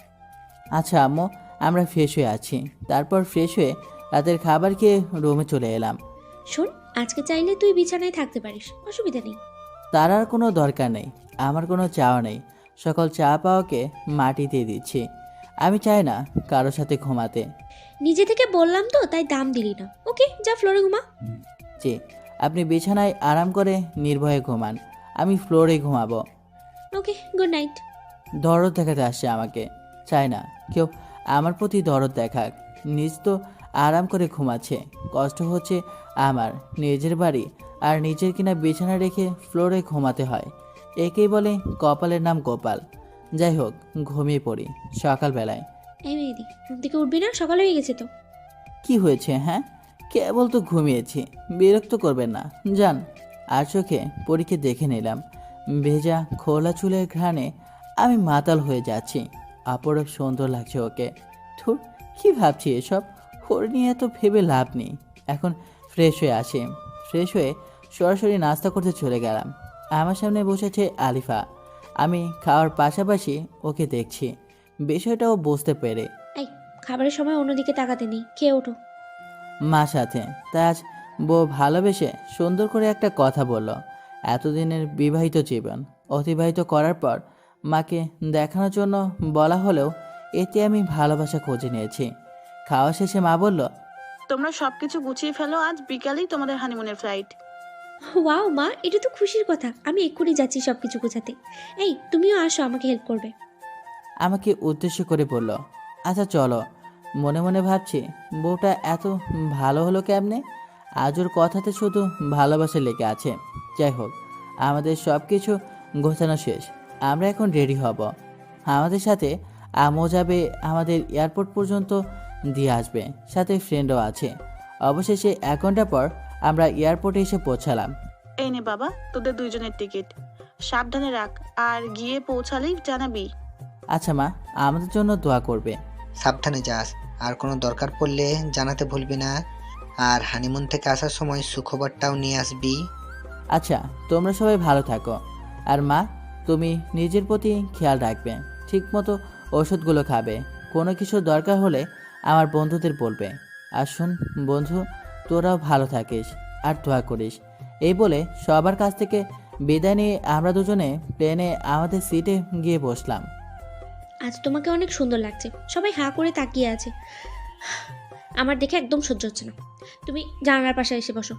আচ্ছা আম্মু, আমরা ফ্রেশ হয়ে আছি। তারপর ফ্রেশ হয়ে রাতের খাবার খেয়ে রুমে চলে এলাম। শোন, আজকে চাইলে তুই বিছানায় থাকতে পারিস, অসুবিধা নেই। তার আর কোনো দরকার নেই, আমার কোনো চাওয়া নেই। সকল চা পাওয়াকে মাটিতে দিচ্ছি। আমি চাই না কারোর সাথে ঘুমাতে। নিজে থেকে বললাম তো, তাই দাম দিলি না। ওকে, যা ফ্লোরে ঘুমা। জি, আপনি বিছানায় আরাম করে নির্ভয়ে ঘুমান, আমি ফ্লোরে ঘুমাবো। ওকে, গুড নাইট। দরদ দেখাতে আসছে আমাকে, চাই না কেউ আমার প্রতি দরদ দেখাক। নিজ তো আরাম করে ঘুমাচ্ছে, কষ্ট হচ্ছে আমার। নিজের বাড়ি আর নিজের কিনা বিছানা রেখে ফ্লোরে ঘুমাতে হয়, একেই বলে কপালের নাম গোপাল। যাই হোক, ঘুমিয়ে পড়ি সকালবেলায়। এই মেহেদি, ঘুম থেকে উঠবি না? সকাল হয়ে গেছে তো। কি হয়েছে? হ্যাঁ, কেবল তো ঘুমিয়েছি, বিরক্ত করবেন না, যান। আর চোখে পরীকে দেখে নিলাম। ভেজা খোলা চুলের ঘ্রাণে আমি মাতাল হয়ে যাচ্ছি। অপরূপ সুন্দর লাগছে ওকে। ধুর, কি ভাবছি এসব? ওর নিয়ে তো ভেবে লাভ নেই। এখন ফ্রেশ হয়ে আসি। ফ্রেশ হয়ে সরাসরি নাস্তা করতে চলে গেলাম। আমার সামনে বসেছে আলিফা। আমি খাওয়ার পাশাপাশি ওকে দেখছি, বিষয়টাও বুঝতে পেরে। এই, খাবারের সময় অন্যদিকে তাকাতে নেই, খেয়ে ওঠো। মা সাথে তাই আজ বউ ভালোবেসে সুন্দর করে একটা কথা বলল। এতদিনের বিবাহিত জীবন অতিবাহিত করার পর মাকে দেখানোর জন্য বলা হলেও এতে আমি ভালোবাসা খুঁজে নিয়েছি। খাওয়া শেষে মা বলল, তোমরা সবকিছু গুছিয়ে ফেলো, আজ বিকালেই তোমাদের হানিমুনের ফ্লাইট। ওয়াও মা, এটা তো খুশির কথা। আমি এক্ষুনি যাচ্ছি সব কিছু গোছাতে। এই, তুমিও আসো, আমাকে হেল্প করবে। আমাকে উদ্দেশ্য করে বলল, আচ্ছা চলো। মনে মনে ভাবছি, বউটা এত ভালো হলো কেমনে? আজ ওর কথাতে শুধু ভালোবাসা লেগে আছে। যাই হোক, আমাদের সব কিছু গোছানো শেষ, আমরা এখন রেডি হব। আমাদের সাথে আমও যাবে, আমাদের এয়ারপোর্ট পর্যন্ত দিয়ে আসবে, সাথে ফ্রেন্ডও আছে। অবশেষে 1 ঘন্টা পর আমরা এয়ারপোর্টে এসে পৌঁছালাম। এই নে বাবা, তোদের দুইজনের টিকিট, সাবধানে রাখ, আর গিয়ে পৌঁছালেই জানাবি। আচ্ছা মা, আমাদের জন্য দোয়া করবে। সাবধানে যাস, আর কোনো দরকার পড়লে জানাতে ভুলবি না। আর হানিমুন থেকে আসার সময় সুখবরটাও নিয়ে আসবি। আচ্ছা, তোমরা সবাই ভালো থাকো। আর মা, তুমি নিজের প্রতি খেয়াল রাখবে, ঠিকমতো ওষুধগুলো খাবে। কোনো কিছু দরকার হলে আমার বন্ধুদের বলবে। আর শোন বন্ধু, তোরাও ভালো থাকিস আর দোয়া করিস। এই বলে সবার কাছ থেকে বিদায় নিয়ে আমরা দুজনে প্লেনে আমাদের সিটে গিয়ে বসলাম। আজ তোমাকে অনেক সুন্দর লাগছে। সবাই হাঁ করে তাকিয়ে আছে, আমার দেখে একদম সহ্য হচ্ছে না। তুমি জানালার পাশে এসে বসো।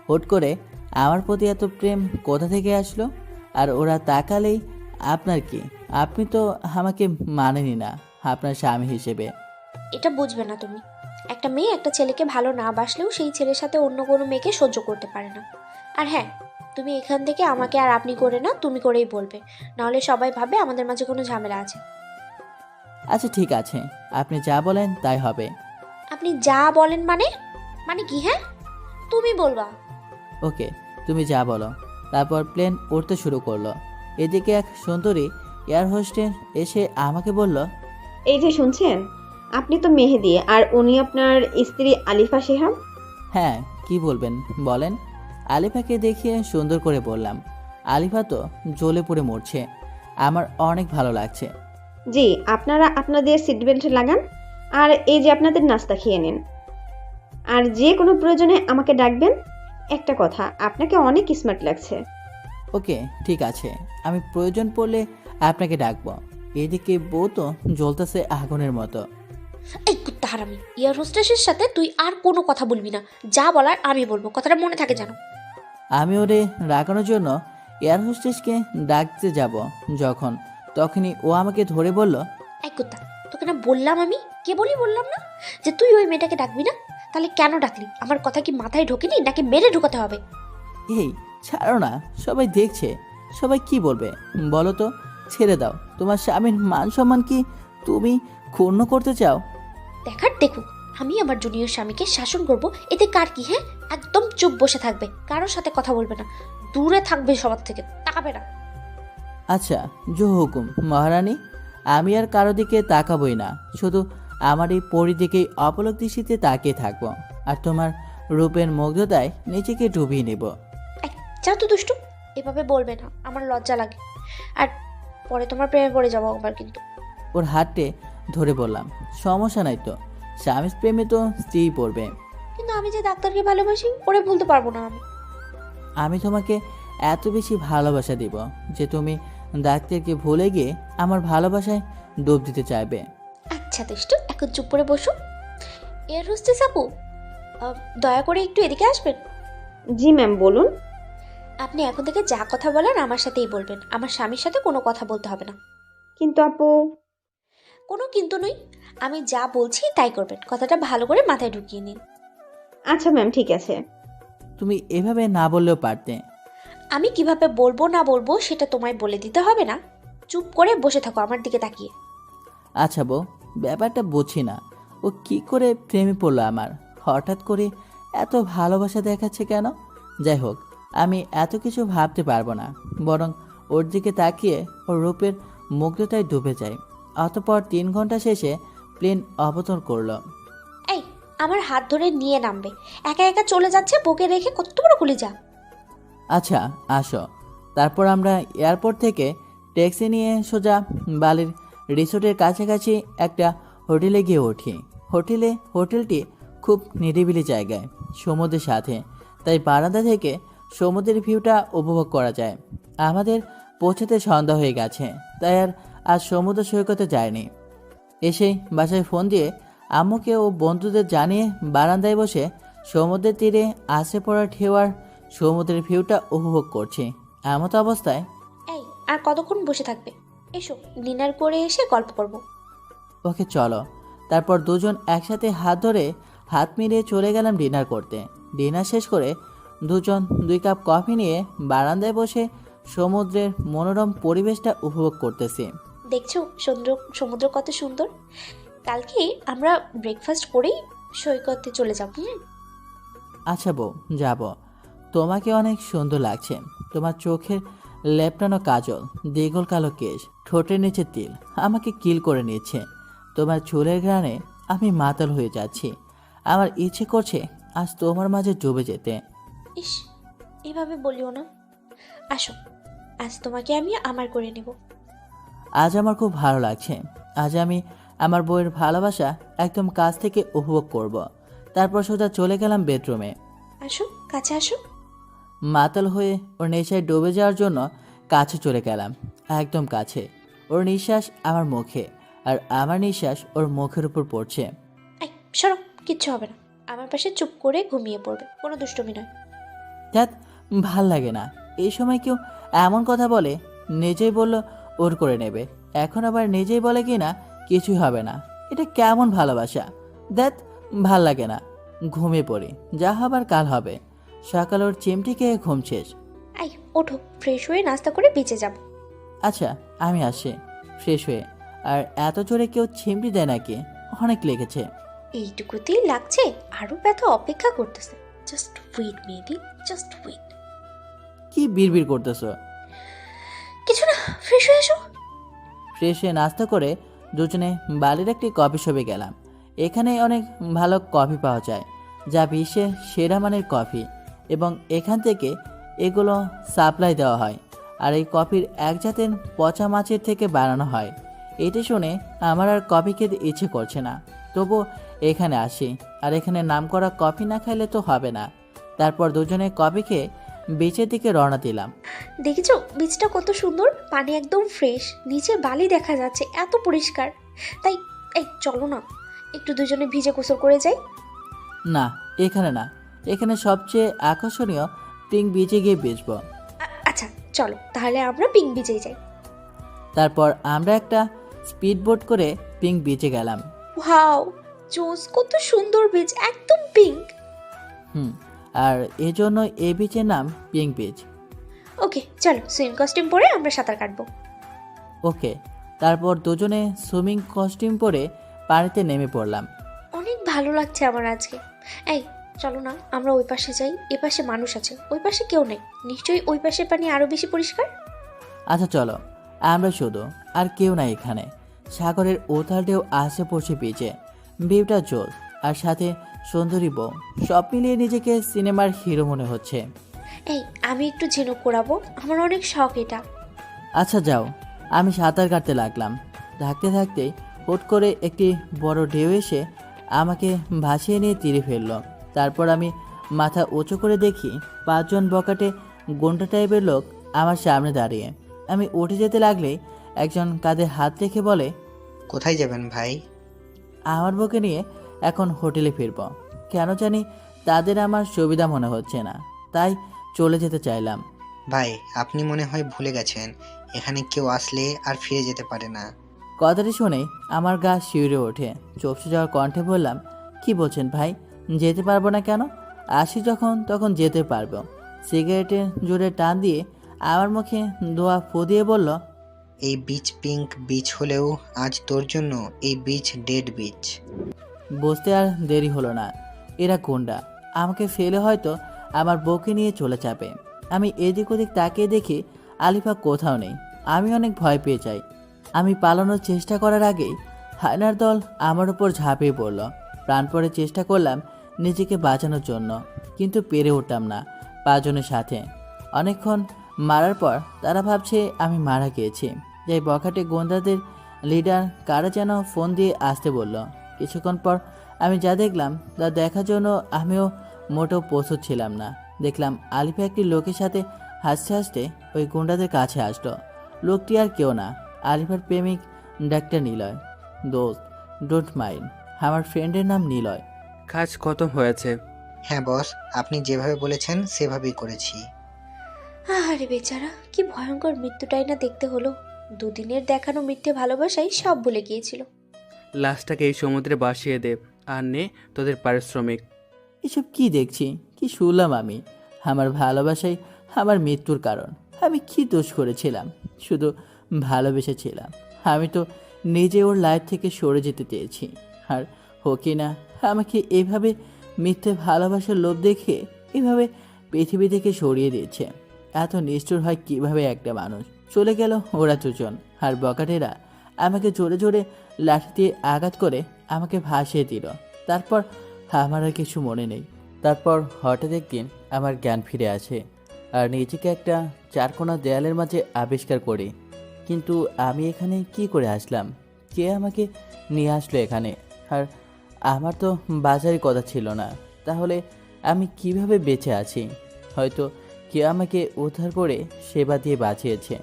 হুট করে আমার প্রতি এত প্রেম কোথা থেকে আসলো? আর ওরা তাকালেই আপনার কি? আপনি তো আমাকে মানেনি না আপনার স্বামী হিসেবে। এটা বুঝবে না তুমি। একটা মেয়ে একটা ছেলেকে ভালো না বাসলেও সেই ছেলের সাথে অন্য কোনো মেয়েকে সহ্য করতে পারে না। আর হ্যাঁ, তুমি এখান থেকে আমাকে আর আপনি করে না, তুমি করেই বলবে, নাহলে সবাই ভাবে আমাদের মাঝে কোনো ঝামেলা আছে। আচ্ছা ঠিক আছে, আপনি যা বলেন তাই হবে। আপনি যা বলেন মানে? মানে কি? হ্যাঁ, তুমি বলবা। ওকে, তুমি যা বলো। তারপর প্লেন উড়তে শুরু করলো। এদিকে এক সুন্দরী এয়ার হোস্টেস এসে আমাকে বলল, এই যে শুনছেন, আপনি তো মেহেদি আর উনি আপনার স্ত্রী আলিফা শেহাব। হ্যাঁ, কি বলবেন বলেন। আলিফাকে দেখিয়ে সুন্দর করে বললাম। আলিফা তো জ্বলে পড়ে মরছে। আমার অনেক ভালো লাগছে। জি, আপনারা আপনাদের সিট বেল্ট লাগান আর এই যে আপনাদের নাস্তা খেয়ে নিন। আর যে কোনো প্রয়োজনে আমাকে ডাকবেন। একটা কথা, আপনাকে অনেক স্মার্ট লাগছে। ওকে, ঠিক আছে, আমি প্রয়োজন পড়লে আপনাকে ডাকবো। এদিকে বউ তো জ্বলতেছে আগুনের মতো। এই কুত্তা হারামি, এয়ার হোস্টেসের সাথে তুই আর কোনো কথা বলবি না। যা বলার আমি বলবো, কথাটা মনে থাকে জানো। আমি ওরে রাগানোর জন্য এয়ার হোস্টেসকে ডাকতে যাব যখন, তখনই ও আমাকে ধরে বলল, এই কুত্তা, তোকে না বললাম আমি, কে বললাম না যে তুই ওই মেয়েটাকে ডাকবি না? তাহলে কেন ডাকলি? আমার কথা কি মাথায় ঢোকেনি নাকি মেরে ঢোকাতে হবে? এই ছাড়ো না, সবাই দেখছে, সবাই কি বলবে বলো তো? ছেড়ে দাও, তোমার স্বামীর মান সম্মান কি তুমি ক্ষুণ্ণ করতে চাও? দেখার দেখুক, আমি আমার জুনিয়র স্বামীকে শাসন করব, এতে কার কি? হ্যাঁ, একদম চুপ বসে থাকবে, কারোর সাথে কথা বলবে না, দূরে থাকবে সবার থেকে, তাকাবে না। আচ্ছা, জো হুকুম মহারানী, আমি আর কারো দিকে তাকাবই না, শুধু আমার এই পরি দিকেই অপলক দৃষ্টিতে তাকিয়ে থাকবো, আর তোমার রূপের মুগ্ধতায় নিজেকে ডুবিয়ে নেব। যাও তো দুষ্টু, এভাবে বলবে না, আমার লজ্জা লাগে, আর পরে তোমার প্রেমে পড়ে যাবো আবার কিন্তু। ওর হাতটে ধরে বললাম, সমস্যা নাই তো, স্বামী প্রেমে তো স্ত্রী পড়বে। কিন্তু আমি যে ডাক্তারকে ভালোবাসি, ওরে ভুলতে পারবো না আমি। আমি তোমাকে এত বেশি ভালোবাসা দিব যে তুমি ডাক্তারকে ভুলে গিয়ে আমার ভালোবাসায় ডুব দিতে চাইবে। আচ্ছা দুষ্টু, এখন চুপ করে বসো। এয়ার হোস্টেস আপু, দয়া করে একটু এদিকে আসবেন। জি ম্যাম, বলুন। আপনি এখন থেকে যা কথা বলেন আমার সাথেই বলবেন, আমার স্বামীর সাথে কোনো কথা বলতে হবে না। কিন্তু আপু। কোনো কিন্তু নই, আমি যা বলছি তাই করবেন, কথাটা ভালো করে মাথায় ঢুকিয়ে নিন। আচ্ছা ম্যাম, ঠিক আছে। তুমি এভাবে না বললেও পারতে। আমি কিভাবে বলবো না বলবো সেটা তোমায় বলে দিতে হবে না, চুপ করে বসে থাকো আমার দিকে তাকিয়ে। আচ্ছা বউ, ব্যাপারটা বুঝি না, ও কি করে প্রেমে পড়লো আমার, হঠাৎ করে এত ভালোবাসা দেখাচ্ছে কেন? যাই হোক, আমি এত কিছু ভাবতে পারবো না, বরং ওর দিকে তাকিয়ে ওর রূপের মুগ্ধতায় ডুবে যাই। অতঃপর 3 ঘন্টা শেষে প্লেন অবতরণ করলো। এই, আমার হাত ধরে নিয়ে নামবে, একা একা চলে যাচ্ছে বকে রেখে, কত বড় খুলে যা। আচ্ছা আসো। তারপর আমরা এয়ারপোর্ট থেকে ট্যাক্সি নিয়ে সোজা বালির রিসোর্টের কাছাকাছি একটা হোটেলে গিয়ে উঠি। হোটেলটি খুব নিরিবিলি জায়গায়, সমুদ্রের সাথে, তাই বারান্দা থেকে সমুদ্রের ভিউটা উপভোগ করা যায়। আমাদের পৌঁছাতে সন্ধ্যা হয়ে গেছে, তাই আর আজ সমুদ্র সৈকতে যায়নি। এসেই বাসায় ফোন দিয়ে আম্মুকে ও বন্ধুদের জানিয়ে বারান্দায় বসে সমুদ্রের তীরে আছড়ে পড়া ঢেউ আর সমুদ্রের ভিউটা উপভোগ করছি। এমত অবস্থায়, এই, আর কতক্ষণ বসে থাকবে? এসো, ডিনার করে এসে গল্প করব। ওকে চলো। তারপর দুজন একসাথে হাত ধরে হাত মিলিয়ে চলে গেলাম ডিনার করতে। ডিনার শেষ করে দুজন 2 কাপ কফি নিয়ে বারান্দায় বসে সমুদ্রের মনোরম পরিবেশটা উপভোগ করতেছি। দেখছো সমুদ্র কত সুন্দর। কালকে আমরা ব্রেকফাস্ট করেই সৈকতে চলে যাব। আচ্ছা বউ, যাব। তোমাকে অনেক সুন্দর লাগছে, তোমার চোখের লেপটানো কাজল, দীঘল কালো কেশ, ঠোঁটের নিচে তিল আমাকে কিল করে নিচ্ছে। তোমার চুলের ঘ্রাণে আমি মাতাল হয়ে যাচ্ছি। আমার ইচ্ছে করছে আজ তোমার মাঝে ডুবে যেতে। ইস, এভাবে বলিও না। আসো, আজ তোমাকে আমি আমার করে নেব। আজ আমার খুব ভালো লাগছে। আজ আমি আমার বউয়ের ভালোবাসা একদম কাছ থেকে উপভোগ করব। তারপর সোজা চলে গেলাম বেডরুমে। আসো, কাছে আসো। মাতাল হয়ে ওর নেশায় ডুবে যাওয়ার জন্য কাছে চলে গেলাম, একদম কাছে। ওর নিঃশ্বাস আমার মুখে, আর আমার নিঃশ্বাস ওর মুখের উপর পড়ছে। এই সরো, কিচ্ছু হবে না, আমার পাশে চুপ করে ঘুমিয়ে পড়বে, কোনো দুষ্টুমি নয়। ধ্যাত, ভাল লাগে না এই সময় কেউ এমন কথা বলে। নিজেই বলল ওর করে নেবে, এখন আবার নিজেই বলে কি না কিছুই হবে না। এটা কেমন ভালোবাসা? ধ্যাত, ভাল লাগে না। ঘুমিয়ে পড়ি, যা হবার কাল হবে। সকাল ওর চিমটি খেয়ে ঘুম শেষ। এই ওঠো, ফ্রেশ হয়ে নাস্তা করে বেঁচে যাব। আচ্ছা আমি আসি ফ্রেশ হয়ে। আর এত জোরে কেউ চিমটি দেয় নাকি? অনেক লেগেছে। এইটুকুতেই লাগছে, আরো ব্যথা অপেক্ষা করতেছে। Just wait baby, just wait. কি বিড়বিড় করতেছ? কিছু না, ফ্রেশ হয়ে এসো। ফ্রেশ হয়ে নাস্তা করে দুজনে বালির একটি কফি শপে গেলাম। এখানে অনেক ভালো কফি পাওয়া যায়, যা বিশ্বের সেরা মানের কফি, এবং এখান থেকে এগুলো সাপ্লাই দেওয়া হয়। আর এই কফির এক জাতের পচা মাছের থেকে বানানো হয়। এটা শুনে আমার আর কফি খেতে ইচ্ছে করছে না, তবু এখানে আসি। আর এখানে নামকরা কফি না খাইলে তো হবে না। তারপর দুজনে কফি খেয়ে বিচের দিকে রওনা দিলাম। দেখেছো বীজটা কত সুন্দর, পানি একদম ফ্রেশ, নিচে বালি দেখা যাচ্ছে, এত পরিষ্কার। তাই এই চলো না, একটু দুজনে ভিজে গোসল করে যাই। না, এখানে না, এখানে সবচেয়ে আকর্ষণীয় পিঙ্ক বিচে গিয়ে বেচবো। আচ্ছা চলো তাহলে আমরা পিঙ্ক বিচেই যাই। তারপর আমরা একটা স্পিড বোট করে পিঙ্ক বিচে গেলাম। ওয়াও, জোস, কত সুন্দর বীজ, একদম পিঙ্ক। আর এজন্য এই বিচের নাম পিঙ্ক বিচ। ওকে চলো, সুইম কস্টিউম পরে আমরা সাঁতার কাটবো। ওকে। তারপর দুজনে সুইমিং কস্টিউম পরে পানিতে নেমে পড়লাম। অনেক ভালো লাগছে আমার আজকে। এই চলো না, আমরা ওই পাশে যাই, এ পাশে মানুষ আছে, ওই পাশে কেউ নেই, নিশ্চয়ই ওই পাশের পানি আরো বেশি পরিষ্কার। আচ্ছা চলো, আমরা শুধু, আর কেউ নাই এখানে। সাগরের উথাল ঢেউ আসে পড়ছে বিচে, ভিউটা জোর, আর সাথে সুন্দরী বউ, সব মিলিয়ে নিজেকে সিনেমার হিরো মনে হচ্ছে। এই আমি একটু ঝিনুক করাবো, আমার অনেক শখ এটা। আচ্ছা যাও। আমি সাঁতার কাটতে লাগলাম। থাকতে থাকতেই হুট করে একটি বড় ঢেউ এসে আমাকে ভাসিয়ে নিয়ে তীরে ফেললো। তারপর আমি মাথা উঁচু করে দেখি 5 জন বকাটে গুন্ডা টাইপের লোক আমার সামনে দাঁড়িয়ে। আমি উঠে যেতে লাগলেই একজন কাঁধে হাত রেখে বলে, কোথায় যাবেন ভাই? আমার বউকে নিয়ে এখন হোটেলে ফিরব। কেন জানি তাদের আমার সুবিধা মনে হচ্ছে না, তাই চলে যেতে চাইলাম। ভাই, আপনি মনে হয় ভুলে গেছেন, এখানে কেউ আসলে আর ফিরে যেতে পারে না। কথাটি শুনে আমার গা শিউরে ওঠে। চোপসে যাওয়ার কণ্ঠে বললাম, কি বলছেন ভাই? যেতে পারবো না কেন? আসি যখন তখন যেতে পারবো। সিগারেটের জোরে টান দিয়ে আমার মুখে দোয়া ফু দিয়ে বলল, এই বিচ পিঙ্ক বিচ হলেও আজ তোর জন্য এই বিচ ডেড বিচ। বুঝতে আর দেরি হলো না, এরা গুন্ডা, আমাকে ফেলে হয়তো আমার বউকে নিয়ে চলে যাবে। আমি এদিক ওদিক তাকিয়ে দেখি আলিফা কোথাও নেই। আমি অনেক ভয় পেয়ে যাই। আমি পালানোর চেষ্টা করার আগেই হায়নার দল আমার উপর ঝাঁপিয়ে পড়ল। প্রাণপণে চেষ্টা করলাম নিজেকে বাঁচানোর জন্য, কিন্তু পেরে উঠতাম না 5 জনের সাথে। অনেকক্ষণ মারার পর তারা ভাবছে আমি মারা গিয়েছি। এই বখাটে গোন্দাদের লিডার কারা যেন ফোন দিয়ে আসতে বলল। কিছুক্ষণ পর আমি যা দেখলাম তা দেখার জন্য আমিও মোটেও প্রস্তুত ছিলাম না। দেখলাম আলিফা একটি লোকের সাথে হাসতে হাসতে ওই গুন্ডাদের কাছে আসলো। লোকটি আর কেউ না, আলিফার প্রেমিক ডাক্তার নিলয়। দোস্ত, ডোন্ট মাইন্ড, আমার ফ্রেন্ডের নাম নিলয়। কাজ খতম হয়েছে। হ্যাঁ বস, আপনি যেভাবে বলেছেন সেভাবেই করেছি। আরে বেচারা, কি ভয়ঙ্কর মৃত্যুটাই না দেখতে হলো। দুদিনের দেখানো মিথ্যে ভালোবাসাই সব ভুলে গিয়েছিল। লাশটাকে এই সমুদ্রে ভাসিয়ে দে, আর নে তোদের পারিশ্রমিক। এসব কি দেখছি, কি শুনলাম আমি? আমার ভালোবাসাই আমার মৃত্যুর কারণ। আমি কি দোষ করেছিলাম? শুধু ভালোবেসেছিলাম। আমি তো নিজে ওর লাইফ থেকে সরে যেতে চেয়েছি, আর হোকি না আমাকে এভাবে মিথ্যে ভালোবাসার লোভ দেখে এভাবে পৃথিবী থেকে সরিয়ে দিয়েছে। এত নিষ্ঠুর হয় কিভাবে একটা মানুষ? চলে গেল ওরা 2 জন, আর বকাটেরা আমাকে জোরে জোরে লাঠি দিয়ে আঘাত করে আমাকে ভাসিয়ে দিল। তারপর আমার আর কিছু মনে নেই। তারপর হঠাৎ একদিন আমার জ্ঞান ফিরে আসে, আর নিজেকে একটা 4 কোণা দেয়ালের মাঝে আবিষ্কার করি। কিন্তু আমি এখানে কি করে আসলাম? কে আমাকে নিয়ে আসলো এখানে? আর আমার তো বাজারের কথা ছিল না, তাহলে আমি কিভাবে বেঁচে আছি? হয়তো কে আমাকে উদ্ধার করে সেবা দিয়ে বাঁচিয়েছে।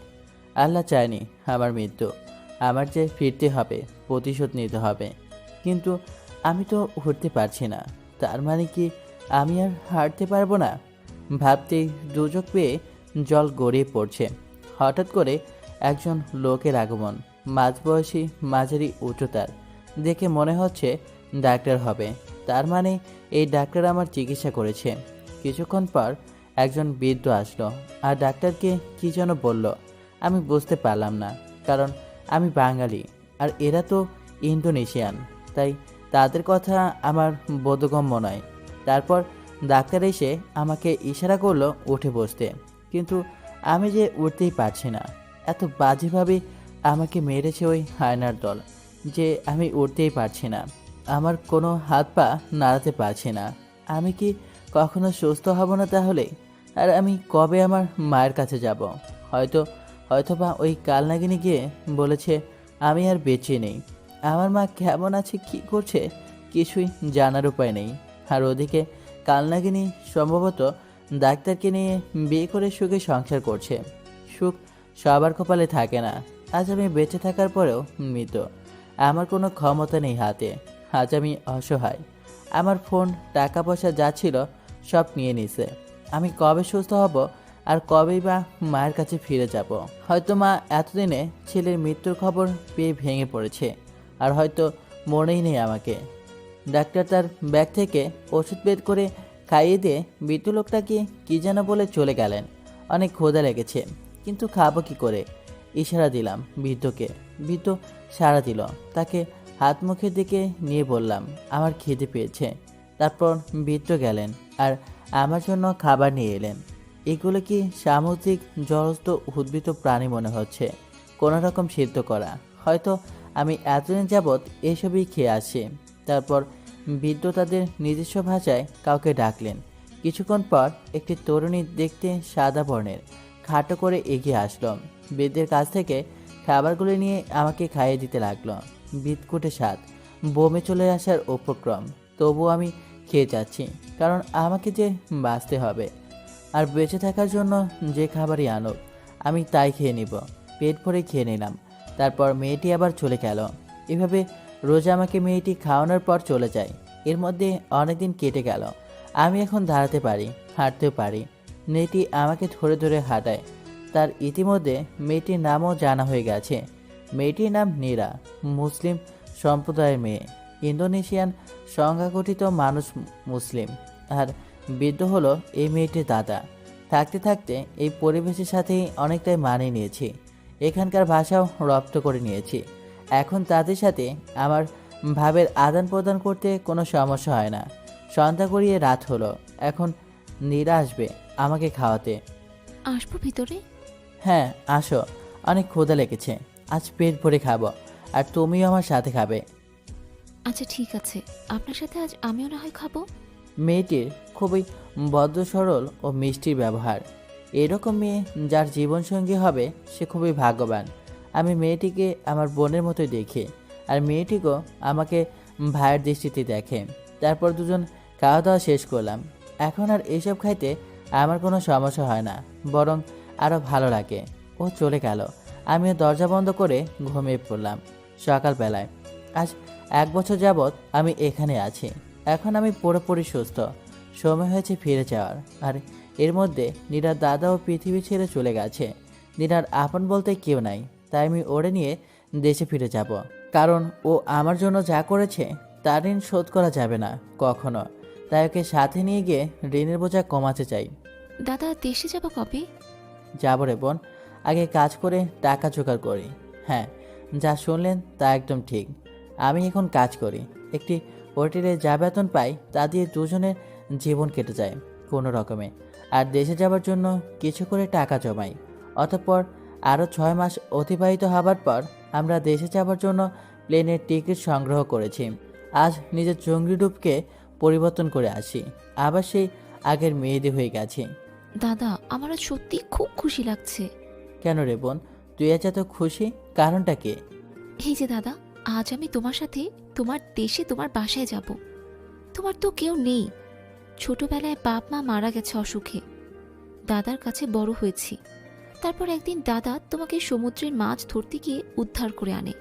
আল্লাহ চায়নি আমার মৃত্যু। আমার যে ফিরতে হবে, প্রতিশোধ নিতে হবে। কিন্তু আমি তো উঠতে পারছি না। তার মানে কি আমি আর হাঁটতে পারবো না? ভাবতেই দুচোখ পেয়ে জল গড়িয়ে পড়ছে। হঠাৎ করে একজন লোকের আগমন, মাঝবয়সী, মাঝারি উচ্চতার, দেখে মনে হচ্ছে ডাক্তার হবে। তার মানে এই ডাক্তার আমার চিকিৎসা করেছে। কিছুক্ষণ পর একজন বৃদ্ধ আসলো আর ডাক্তারকে কী যেন বলল। আমি বুঝতে পারলাম না, কারণ আমি বাঙালি আর এরা তো ইন্দোনেশিয়ান, তাই তাদের কথা আমার বোধগম্য নয়। তারপর ডাক্তার এসে আমাকে ইশারা করলো উঠে বসতে, কিন্তু আমি যে উঠতেই পারছি না। এত বাজেভাবে আমাকে মেরেছে ওই হায়নার দল যে আমি উঠতেই পারছি না। আমার কোনো হাত পা নাড়াতে পারছি না। আমি কি কখনো সুস্থ হব না তাহলে? আর আমি কবে আমার মায়ের কাছে যাব? হয়তোবা ওই কালনাগিনী গিয়ে বলেছে আমি আর বেঁচে নেই। আমার মা কেমন আছে, কি করছে, কিছুই জানার উপায় নেই। আর ওদিকে কালনাগিনী সম্ভবত ডাক্তারকে নিয়ে বিয়ে করে সুখে সংসার করছে। সুখ সবার কপালে থাকে না। আজ আমি বেঁচে থাকার পরেও মৃত। আমার কোনো ক্ষমতা নেই হাতে। আজ আমি অসহায়। আমার ফোন, টাকা পয়সা যা ছিল সব নিয়ে নিছে। আমি কবে সুস্থ হব আর কবেই বা মায়ের কাছে ফিরে যাব? হয়তো মা এতদিনে ছেলের মৃত্যুর খবর পেয়ে ভেঙে পড়েছে, আর হয়তো মনেই নেই আমাকে। ডাক্তার তার ব্যাগ থেকে ওষুধ বের করে খাইয়ে দিয়ে বৃদ্ধ লোকটাকে কী যেন বলে চলে গেলেন। অনেক ক্ষুধা লেগেছে, কিন্তু খাবো কি করে? ইশারা দিলাম বৃদ্ধকে। বৃদ্ধ সাড়া দিল। তাকে হাত মুখের দিকে নিয়ে বললাম আমার খিদে পেয়েছে। তারপর বৃদ্ধ গেলেন আর আমার জন্য খাবার নিয়ে এলেন। এগুলো কি সামুদ্রিক জলস্থ উদ্ভিদ প্রাণী মনে হচ্ছে, কোনো রকম সিদ্ধ করা। হয়তো আমি এতদিন যাবৎ এসবই খেয়ে আসি। তারপর বৃদ্ধ তাদের নিজস্ব ভাষায় কাউকে ডাকলেন। কিছুক্ষণ পর একটি তরুণী, দেখতে সাদা বর্ণের, খাটো করে এগিয়ে আসলো। বৃদ্ধের কাছ থেকে খাবারগুলো নিয়ে আমাকে খাইয়ে দিতে লাগলো। বিদকুটে স্বাদ, বমি চলে আসার উপক্রম। তবুও আমি খেয়ে যাচ্ছি, কারণ আমাকে যে বাঁচতে হবে। আর বেঁচে থাকার জন্য যে খাবারই আনুক আমি তাই খেয়ে নিব। পেট ভরে খেয়ে নিলাম। তারপর মেয়েটি আবার চলে গেল। এভাবে রোজ আমাকে মেয়েটি খাওয়ানোর পর চলে যায়। এর মধ্যে অনেক দিন কেটে গেল। আমি এখন দাঁড়াতে পারি, হাঁটতেও পারি। মেয়েটি আমাকে ধরে ধরে হাঁটায়। তার ইতিমধ্যে মেয়েটির নামও জানা হয়ে গেছে। মেয়েটির নাম নীরা, মুসলিম সম্প্রদায়ের মেয়ে। ইন্দোনেশিয়ান সংখ্যাগঠিত মানুষ মুসলিম। আর বৃদ্ধ হলো এই মেয়েটির দাদা। থাকতে থাকতে এই পরিবেশের সাথেই অনেকটাই মানিয়ে নিয়েছি। এখানকার ভাষাও রপ্ত করে নিয়েছি। এখন তাদের সাথে আমার ভাবের আদান প্রদান করতে কোনো সমস্যা হয় না। সন্ধ্যা গড়িয়ে রাত হলো। এখন নীরা আসবে আমাকে খাওয়াতে। আসবো ভিতরে? হ্যাঁ আসো, অনেক ক্ষুধা লেগেছে। আজ পেট ভরে খাবো, আর তুমিও আমার সাথে খাবে। আচ্ছা ঠিক আছে, আপনার সাথে আজ আমিও না হয় খাবো। মেয়েটির খুবই ভদ্র, সরল ও মিষ্টির ব্যবহার। এরকম মেয়ে যার জীবনসঙ্গী হবে সে খুবই ভাগ্যবান। আমি মেয়েটিকে আমার বোনের মতোই দেখি, আর মেয়েটিকেও আমাকে ভাইয়ের দৃষ্টিতে দেখে। তারপর দুজন খাওয়া দাওয়া শেষ করলাম। এখন আর এসব খাইতে আমার কোনো সমস্যা হয় না, বরং আরও ভালো লাগে। ও চলে গেল। আমিও দরজা বন্ধ করে ঘুমিয়ে পড়লাম। সকালবেলায় আজ 1 বছর যাবৎ আমি এখানে আছি। এখন আমি পুরোপুরি সুস্থ। সময় হয়েছে ফিরে যাওয়ার। আর এর মধ্যে নীরার দাদাও পৃথিবী ছেড়ে চলে গেছে। নীরার আপন বলতে কেউ নাই, তাই আমি ওরে নিয়ে দেশে ফিরে যাব। কারণ ও আমার জন্য যা করেছে তার ঋণ শোধ করা যাবে না কখনো। তাই ওকে সাথে নিয়ে গিয়ে ঋণের বোঝা কমাতে চাই। দাদা দেশে যাবো কবে? যাবো রে বোন, আগে কাজ করে টাকা জোগাড় করি। হ্যাঁ, যা শুনলেন তা একদম ঠিক। আমি এখন কাজ করি, একটি হোটেলে যা বেতন পাই তা দিয়ে দুজনের জীবন কেটে যায় কোনো রকমে। আর দেশে যাবার জন্য কিছু করে টাকা জমাই। অতঃপর আরও 6 মাস অতিবাহিত হবার পর আমরা দেশে যাবার জন্য প্লেনের টিকিট সংগ্রহ করেছি। আজ নিজের চঙ্গি ডুবকে পরিবর্তন করে আসি, আবার সেই আগের মেয়েদের হয়ে গেছি। দাদা আমার আজ সত্যি খুব খুশি লাগছে। কেন রে বোন, তুই আজ এত খুশি, কারণটা কি? এই যে দাদা, আজ আমি তোমার সাথে তোমার দেশে তোমার বাসায় যাব। তোমার তো কেউ নেই। ছোটবেলায় বাপ মা মারা গেছে অসুখে। দাদার কাছে বড় হয়েছি। তারপর একদিন দাদা তোমাকে সমুদ্রের মাছ ধরতে গিয়ে উদ্ধার করে আনে।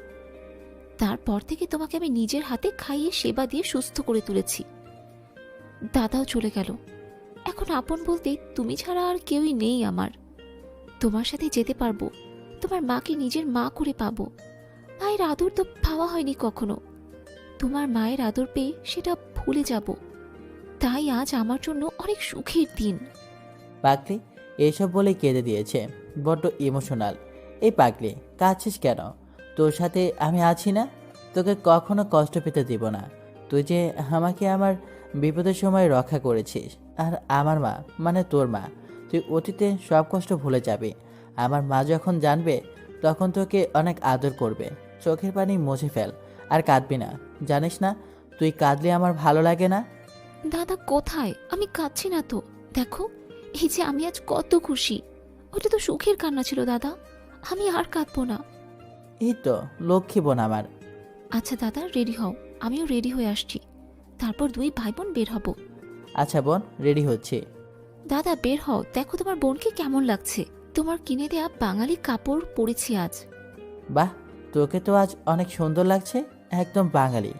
তারপর থেকে তোমাকে আমি নিজের হাতে খাইয়ে সেবা দিয়ে সুস্থ করে তুলেছি। দাদাও চলে গেল। এখন আপন বলতে তুমি ছাড়া আর কেউই নেই আমার। তোমার সাথে যেতে পারবো, তোমার মাকে নিজের মা করে পাবো। মায়ের আদর তো পাওয়া হয়নি কখনো। তোমার মায়ের আদর পেয়ে সেটা ভুলে যাব। তাই আজ আমার জন্য অনেক সুখের দিন। পাগলি এসব বলে কেঁদে দিয়েছে, বড্ড ইমোশনাল। এই পাগলি কাঁদছিস কেন? তোর সাথে আমি আছি না? তোকে কখনো কষ্ট পেতে দিব না। তুই যে আমাকে আমার বিপদের সময় রক্ষা করেছিস। আর আমার মা মানে তোর মা, তুই অতীতে সব কষ্ট ভুলে যাবি। আমার মা যখন জানবে তখন তোকে অনেক আদর করবে। চোখের পানি মুছে ফেল, আর কাঁদবি না। জানিস না তুই কাঁদলে আমার ভালো লাগে না। দাদা কোথায়? আমি কাঁদছি না তো। দেখো এই যে আমি আজ কত খুশি। ওটা তো সুখের কান্না ছিল দাদা, আমি আর কাঁদবো না। এই তো লক্ষ্মী বোন আমার। আচ্ছা দাদা, রেডি হও, আমিও রেডি হয়ে আসছি, তারপর দুই ভাই বোন বের হব। আচ্ছা বোন, রেডি হচ্ছে। দাদা বের হও, দেখো তোমার বোনকে কেমন লাগছে। তোমার কিনে দেয়া বাঙালি কাপড় পরেছি আজ। বাহ, তোকে তো আজ অনেক সুন্দর লাগছে, একদম বাঙালি।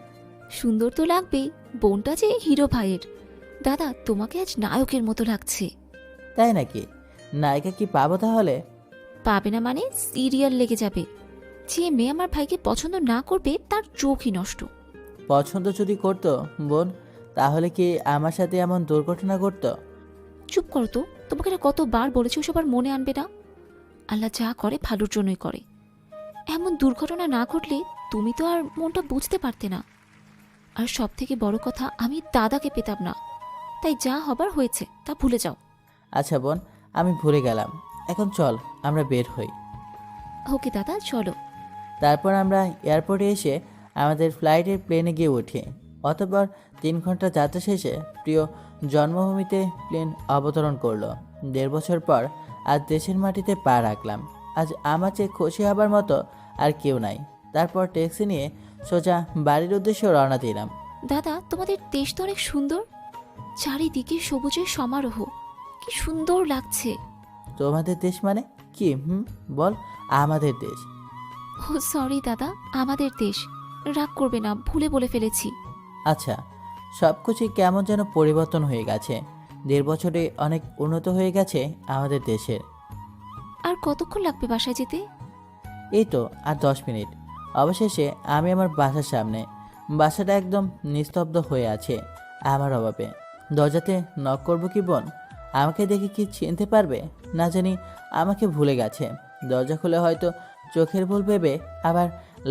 সুন্দর তো লাগবেই, বোনটা যে হিরো ভাইয়ের। দাদা তোমাকে আজ নায়কের মতো লাগছে। তাই নাকি? নায়িকা কি পাবো তাহলে? পাবে না মানে সিরিয়াল লেগে যাবে। যে মেয়ে আমার ভাইকে পছন্দ না করবে তার চোখই নষ্ট। পছন্দ যদি করতো বোন, তাহলে কি আমার সাথে এমন দুর্ঘটনা ঘটতো? চুপ করো তো, তোমাকে না কতবার বলেছি ওসব আর মনে আনবে না। আল্লাহ যা করে ভালোর জন্যই করে। এমন দুর্ঘটনা না ঘটলে তুমি তো আর মনটা বুঝতে পারতে না। আর সব থেকে বড় কথা, আমি দাদাকে পেতাম না, তাই যা হবার হয়েছে তা ভুলে যাও। আচ্ছা বোন, আমি ভুলে গেলাম। এখন চল আমরা বের হই। ওকে দাদা, চলো। তারপর আমরা এয়ারপোর্টে এসে আমাদের ফ্লাইটের প্লেনে গিয়ে উঠি। অতঃপর 3 ঘন্টা যাত্রা শেষে প্রিয় জন্মভূমিতে প্লেন অবতরণ করলো। 1.5 বছর পর আজ দেশের মাটিতে পা রাখলাম। আজ আমার চেয়ে খুশি হবার মতো আর কেউ নাই। তারপর ট্যাক্সি নিয়ে সোজা বাড়ির উদ্দেশ্যে রওনা দিলাম। দাদা তোমাদের দেশ তো অনেক সুন্দর, চারিদিকে সবুজের সমারোহ, কি সুন্দর লাগছে। তোমাদের দেশ মানে কি? বল। আমাদের দেশ। ও সরি দাদা, আমাদের দেশ। রাগ করবে না, ভুলে বলে ফেলেছি। আচ্ছা, সব কিছুই কেমন যেন পরিবর্তন হয়ে গেছে। 1.5 বছরে অনেক উন্নত হয়ে গেছে আমাদের দেশের। আর কতক্ষণ লাগবে বাসায় যেতে? এই তো আর 10 মিনিট। অবশেষে আমি আমার বাসার সামনে। বাসাটা একদম নিস্তব্ধ হয়ে আছে আমার অভাবে। দরজাতে নক করব কি বোন? আমাকে দেখে কি চিনতে পারবে? না জানি আমাকে ভুলে গেছে। দরজা খুলে হয়তো চোখের ভুল ভেবে আবার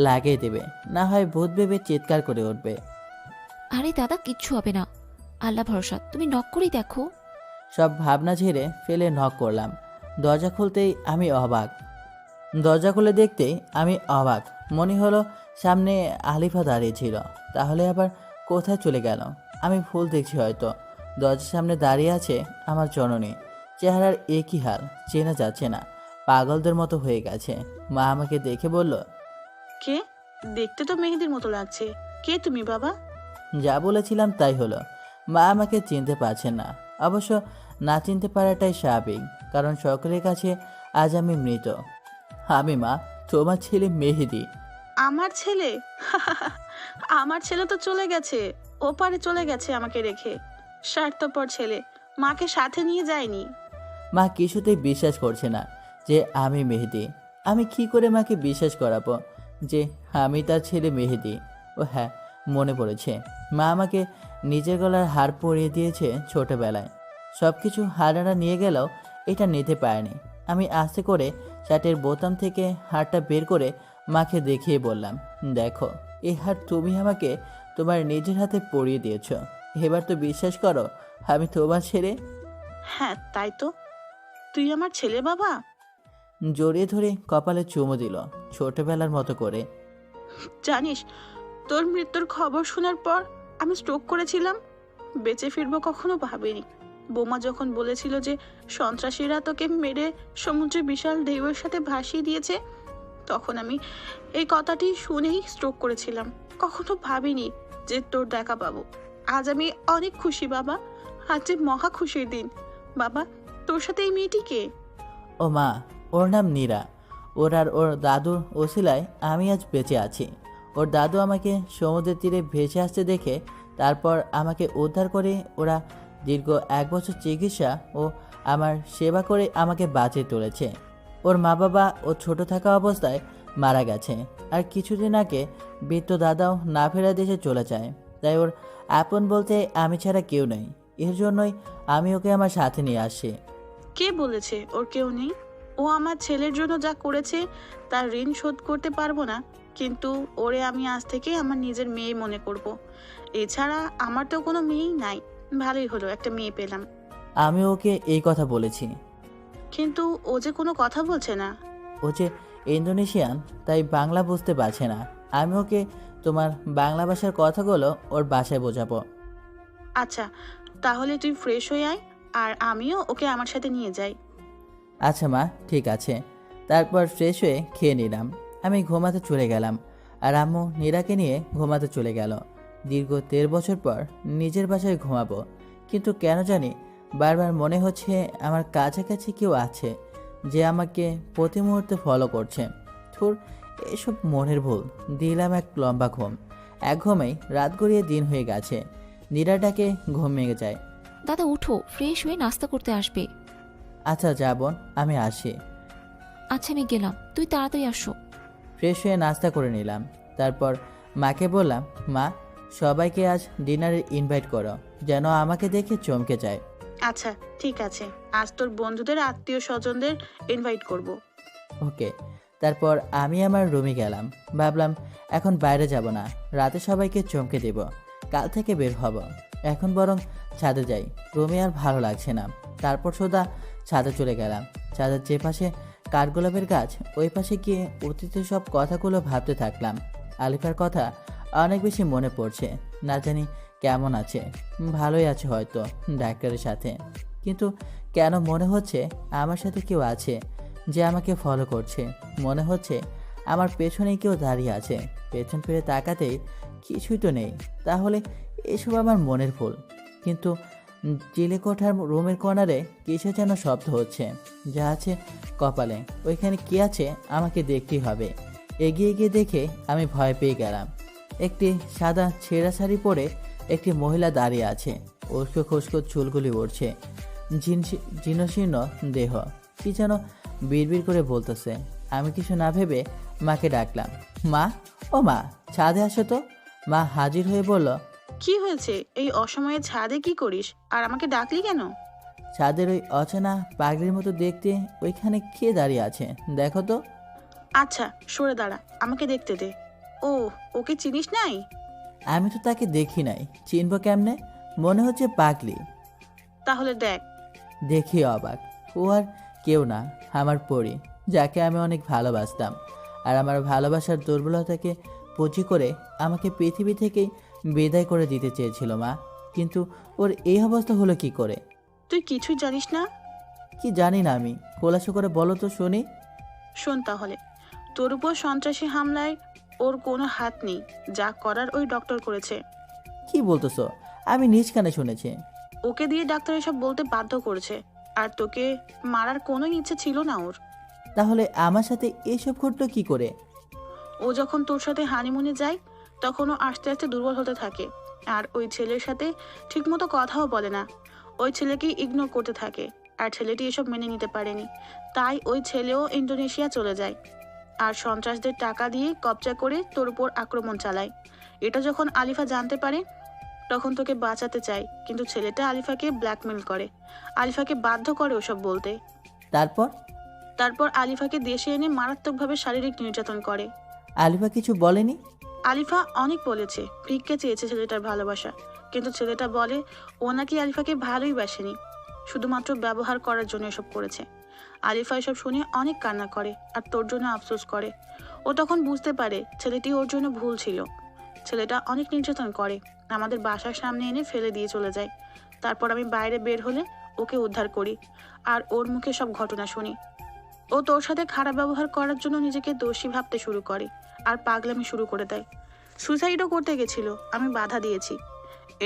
লাগিয়ে দেবে, না হয় ভূত ভেবে চিৎকার করে উঠবে। আরে দাদা কিচ্ছু হবে না, আল্লাহ ভরসা, তুমি নক করেই দেখো। সব ভাবনা ঝেড়ে ফেলে নক করলাম। দরজা খুলতেই আমি অবাক। দরজা খুলে দেখতেই আমি অবাক। মনে হলো সামনে আলিফা দাঁড়িয়ে ছিল। তাহলে আবার কোথায় চলে গেল? আমি ভুল দেখছি হয়তো। দরজার সামনে দাঁড়িয়ে আছে আমার জননী। চেহারার একই হাল, চেনা যাচ্ছে না, পাগলদের মতো হয়ে গেছে। মা আমাকে দেখে বলল, কে? দেখতে তো মেহেদির মতো লাগছে। কে তুমি বাবা? যা বলেছিলাম তাই হলো। মা আমাকে চিনতে পারছেন না। অবশ্য না চিনতে পারাটাই স্বাভাবিক, কারণ সকলের কাছে আজ আমি মৃত। আমি মা, তোমার ছেলে মেহেদি। আমার ছেলে? আমার ছেলে তো চলে গেছে, ওপারে চলে গেছে আমাকে রেখে। স্বার্থপর ছেলে, মাকে সাথে নিয়ে যায়নি। মা কিছুতেই বিশ্বাস করছে না যে আমি মেহেদি। আমি কি করে মাকে বিশ্বাস করাবো যে আমি তার ছেলে মেহেদি? ও হ্যাঁ, মনে পড়েছে, মা আমাকে নিজের গলার হার পরিয়ে দিয়েছে ছোটবেলায়। সব কিছু হারারা নিয়ে গেলেও এটা নিতে পারেনি। আমি আস্তে করে শার্টের বোতাম থেকে হারটা বের করে মাকে দেখিয়ে বললাম, দেখো, এই হার তুমি আমাকে তোমার নিজের হাতে পরিয়ে দিয়েছ। এবার তো বিশ্বাস করো আমি তোমার ছেলে। হ্যাঁ তাই তো, তুই আমার ছেলে বাবা। জড়িয়ে ধরে কপালে চুমু দিল ছোটবেলার মতো করে। জানিস, তোর মৃত্যুর খবর শোনার পর আমি স্ট্রোক করেছিলাম। বেঁচে ফিরবো কখনো ভাবিনি। বোমা যখন বলেছিল যে সন্ত্রাসীরা তোকে মেরে সমুদ্রে বিশাল ঢেউয়ের সাথে ভাসিয়ে দিয়েছে, তখন আমি এই কথাটি শুনেই স্ট্রোক করেছিলাম। কখনো ভাবিনি যে তোর দেখা পাবো। আজ আমি অনেক খুশি বাবা, আজ যে মহা খুশির দিন। বাবা, তোর সাথে এই মেয়েটি কে? ও মা, ওর নাম নীরা। ওর আর ওর দাদুর ওসিলায় আমি আজ বেঁচে আছি। ওর দাদু আমাকে সমুদ্রের তীরে ভেসে আসতে দেখে তারপর আমাকে উদ্ধার করে ওরা দীর্ঘ 1 বছর চিকিৎসা ও আমার সেবা করে আমাকে বাঁচিয়ে তুলেছে। ওর মা বাবা ও ছোট থাকা অবস্থায় মারা গেছে। আর কিছুদিন আগে বৃদ্ধ দাদাও না ফেরা দেশে চলে যায়। তাই ওর আপন বলতে আমি ছাড়া কেউ নেই। এর জন্যই আমি ওকে আমার সাথে নিয়ে আসি। কে বলেছে ওর কেউ নেই? ও আমার ছেলের জন্য যা করেছে তার ঋণ শোধ করতে পারবো না, কিন্তু ওরে আমি আজ থেকে আমার নিজের মেয়ে মনে করব। এছাড়া আমার তো কোনো মেয়েই নাই। ভালোই হলো একটা মেয়ে পেলাম। আমি ওকে এই কথা বলেছি। কিন্তু ও যে কোনো কথা বলছে না। ও যে ইন্দোনেশিয়ান, তাই বাংলা বুঝতে পারছে না। আমি ওকে তোমার বাংলা ভাষার কথাগুলো ওর বাসায় বোঝাবো। আচ্ছা, তাহলে তুই ফ্রেশ হয়ে আয়, আর আমিও ওকে আমার সাথে নিয়ে যাই। আচ্ছা মা, ঠিক আছে। তারপর ফ্রেশ হয়ে খেয়ে নিলাম। আমি ঘুমাতে চলে গেলাম, আর আম্মু নীরাকে নিয়ে ঘুমাতে চলে গেল। দীর্ঘ 13 বছর পর নিজের বাসায় ঘুমাবো, কিন্তু কেন জানি বারবার মনে হচ্ছে আমার কাছাকাছি কেউ আছে যে আমাকে প্রতি মুহূর্তে ফলো করছে। থুর, এসব মনের ভুল। দিলাম এক লম্বা ঘুম। এক ঘুমেই রাত গড়িয়ে দিন হয়ে গেছে। নীরাটাকে ঘুম ভেঙে যায়। দাদা উঠো, ফ্রেশ হয়ে নাস্তা করতে আসবে। আচ্ছা যা বোন, আমি আসি। আচ্ছা আমি গেলাম, তুই তাড়াতাড়ি আসো। ফ্রেশ হয়ে নাস্তা করে নিলাম। তারপর মাকে বললাম, মা, সবাইকে আজ ডিনারে ইনভাইট করো, যেন আমাকে দেখে চমকে যায়। আচ্ছা ঠিক আছে, আজ তোর বন্ধুদের আত্মীয় স্বজনদের ইনভাইট করব। ওকে। তারপর আমি আমার রুমে গেলাম। ভাবলাম এখন বাইরে যাব না, রাতে সবাইকে চমকে দেব। কাল থেকে বের হব। এখন বরং ছাদে যাই, রুমে আর ভালো লাগছে না। তারপর সোজা ছাদে চলে গেলাম। ছাদের যে পাশে কাঠগোলাপের গাছ, ওই পাশে গিয়ে অতীতের সব কথাগুলো ভাবতে থাকলাম। আলিফার কথা অনেক বেশি মনে পড়ছে। না জানি কেমন আছে, ভালোই আছে হয়তো ডাক্তারের সাথে। কিন্তু কেন মনে হচ্ছে আমার সাথে কেউ আছে যে আমাকে ফলো করছে। মনে হচ্ছে আমার পেছনেই কেউ দাঁড়িয়ে আছে। পেছন ফিরে তাকাতেই কিছুই তো নেই। তাহলে এসব আমার মনের ভুল। কিন্তু চিলেকোঠার রুমের কর্নারে কিসে যেন শব্দ হচ্ছে। যা আছে কপালে, ওইখানে কি আছে আমাকে দেখতেই হবে। এগিয়ে গিয়ে দেখে আমি ভয় পেয়ে গেলাম। একটি সাদা ছেঁড়া শাড়ি পরে একটি মহিলা দাঁড়িয়ে আছে। উস্কো খুস্কো চুলগুলি উড়ছে, জীর্ণশীর্ণ দেহ। কি যেন বিড়বিড় করে বলতেছে। আমি কিছু না ভেবে মাকে ডাকলাম, মা, ও মা, ছাদে আসো তো। মা হাজির হয়ে বলল, কি হয়েছে? এই অসময়ে ছাদে কি করিস? আর আমাকে ডাকলি কেন? ছাদের ওই অচেনা পাগড়ির মতো দেখতে ওইখানে কে দাঁড়িয়ে আছে দেখো তো। আচ্ছা সরে দাঁড়া, আমাকে দেখতে দে। ও, ওকে চিনিস নাই? আমি তো তাকে দেখি নাই, চিনবো কেমনে? মনে হচ্ছে পাগলি। তাহলে দেখ। দেখি অবাক। ও আর কেউ না, আমার পরি, যাকে আমি অনেক ভালোবাসতাম। আর আমার ভালোবাসার দুর্বলতাকে পুঁজি করে আমাকে পৃথিবী থেকেই বিদায় করে দিতে চেয়েছিল মা। কিন্তু ওর এই অবস্থা হলো কি করে? তুই কিছুই জানিস না? কি জানি না আমি, খোলাসা করে বলো তো শুনি। শোন তাহলে, তোর উপর সন্ত্রাসী হামলায় ওর কোনো হাত নেই। যা করার ওই ডক্টর করেছে। কি বলতেছো? আমি নিজ কানে শুনেছি। ওকে দিয়ে ডাক্তার এসব বলতে বাধ্য করেছে। আর তোকে মারার কোনো ইচ্ছে ছিল না ওর। তাহলে আমার সাথে এসব ঘটলো কি করে? ও যখন তোর সাথে হানিমুনে যায়, তখন ও আস্তে আস্তে দুর্বল হতে থাকে। আর ওই ছেলের সাথে ঠিকমতো কথাও বলে না। ওই ছেলেকেই ইগনোর করতে থাকে। আর ছেলেটি এসব মেনে নিতে পারেনি, তাই ওই ছেলেও ইন্দোনেশিয়া চলে যায়। আর সন্ত্রাসদের টাকা দিয়ে কবজা করে তোর উপর আক্রমণ চালায়। এটা যখন আলিফা জানতে পারে, তখন তোকে বাঁচাতে চায়, কিন্তু ছেলেটা আলিফাকে ব্ল্যাকমেল করে। আলিফাকে বাধ্য করে ওসব বলতে। তারপর আলিফাকে দেশে এনে মারাত্মকভাবে শারীরিক নির্যাতন করে। আলিফা কিছু বলেনি? আলিফা অনেক বলেছে, ভিক্ষে চেয়েছে ছেলেটার ভালোবাসা। কিন্তু ছেলেটা বলে ও নাকি আলিফাকে ভালোই বাসেনি, শুধুমাত্র ব্যবহার করার জন্য এসব করেছে। আলিফা এসব শুনে অনেক কান্না করে আর তোর জন্য আফসোস করে। ও তখন বুঝতে পারে ছেলেটি ওর জন্য ভুল ছিল। ছেলেটা অনেক নির্যাতন করে, আমাদের বাসার সামনে এনে ফেলে দিয়ে চলে যায়। তারপর আমি বাইরে বের হলে ওকে উদ্ধার করি, আর ওর মুখে সব ঘটনা শুনি। ও তোর সাথে খারাপ ব্যবহার করার জন্য নিজেকে দোষী ভাবতে শুরু করে আর পাগলামি শুরু করে দেয়। সুইসাইডও করতে গেছিল, আমি বাধা দিয়েছি।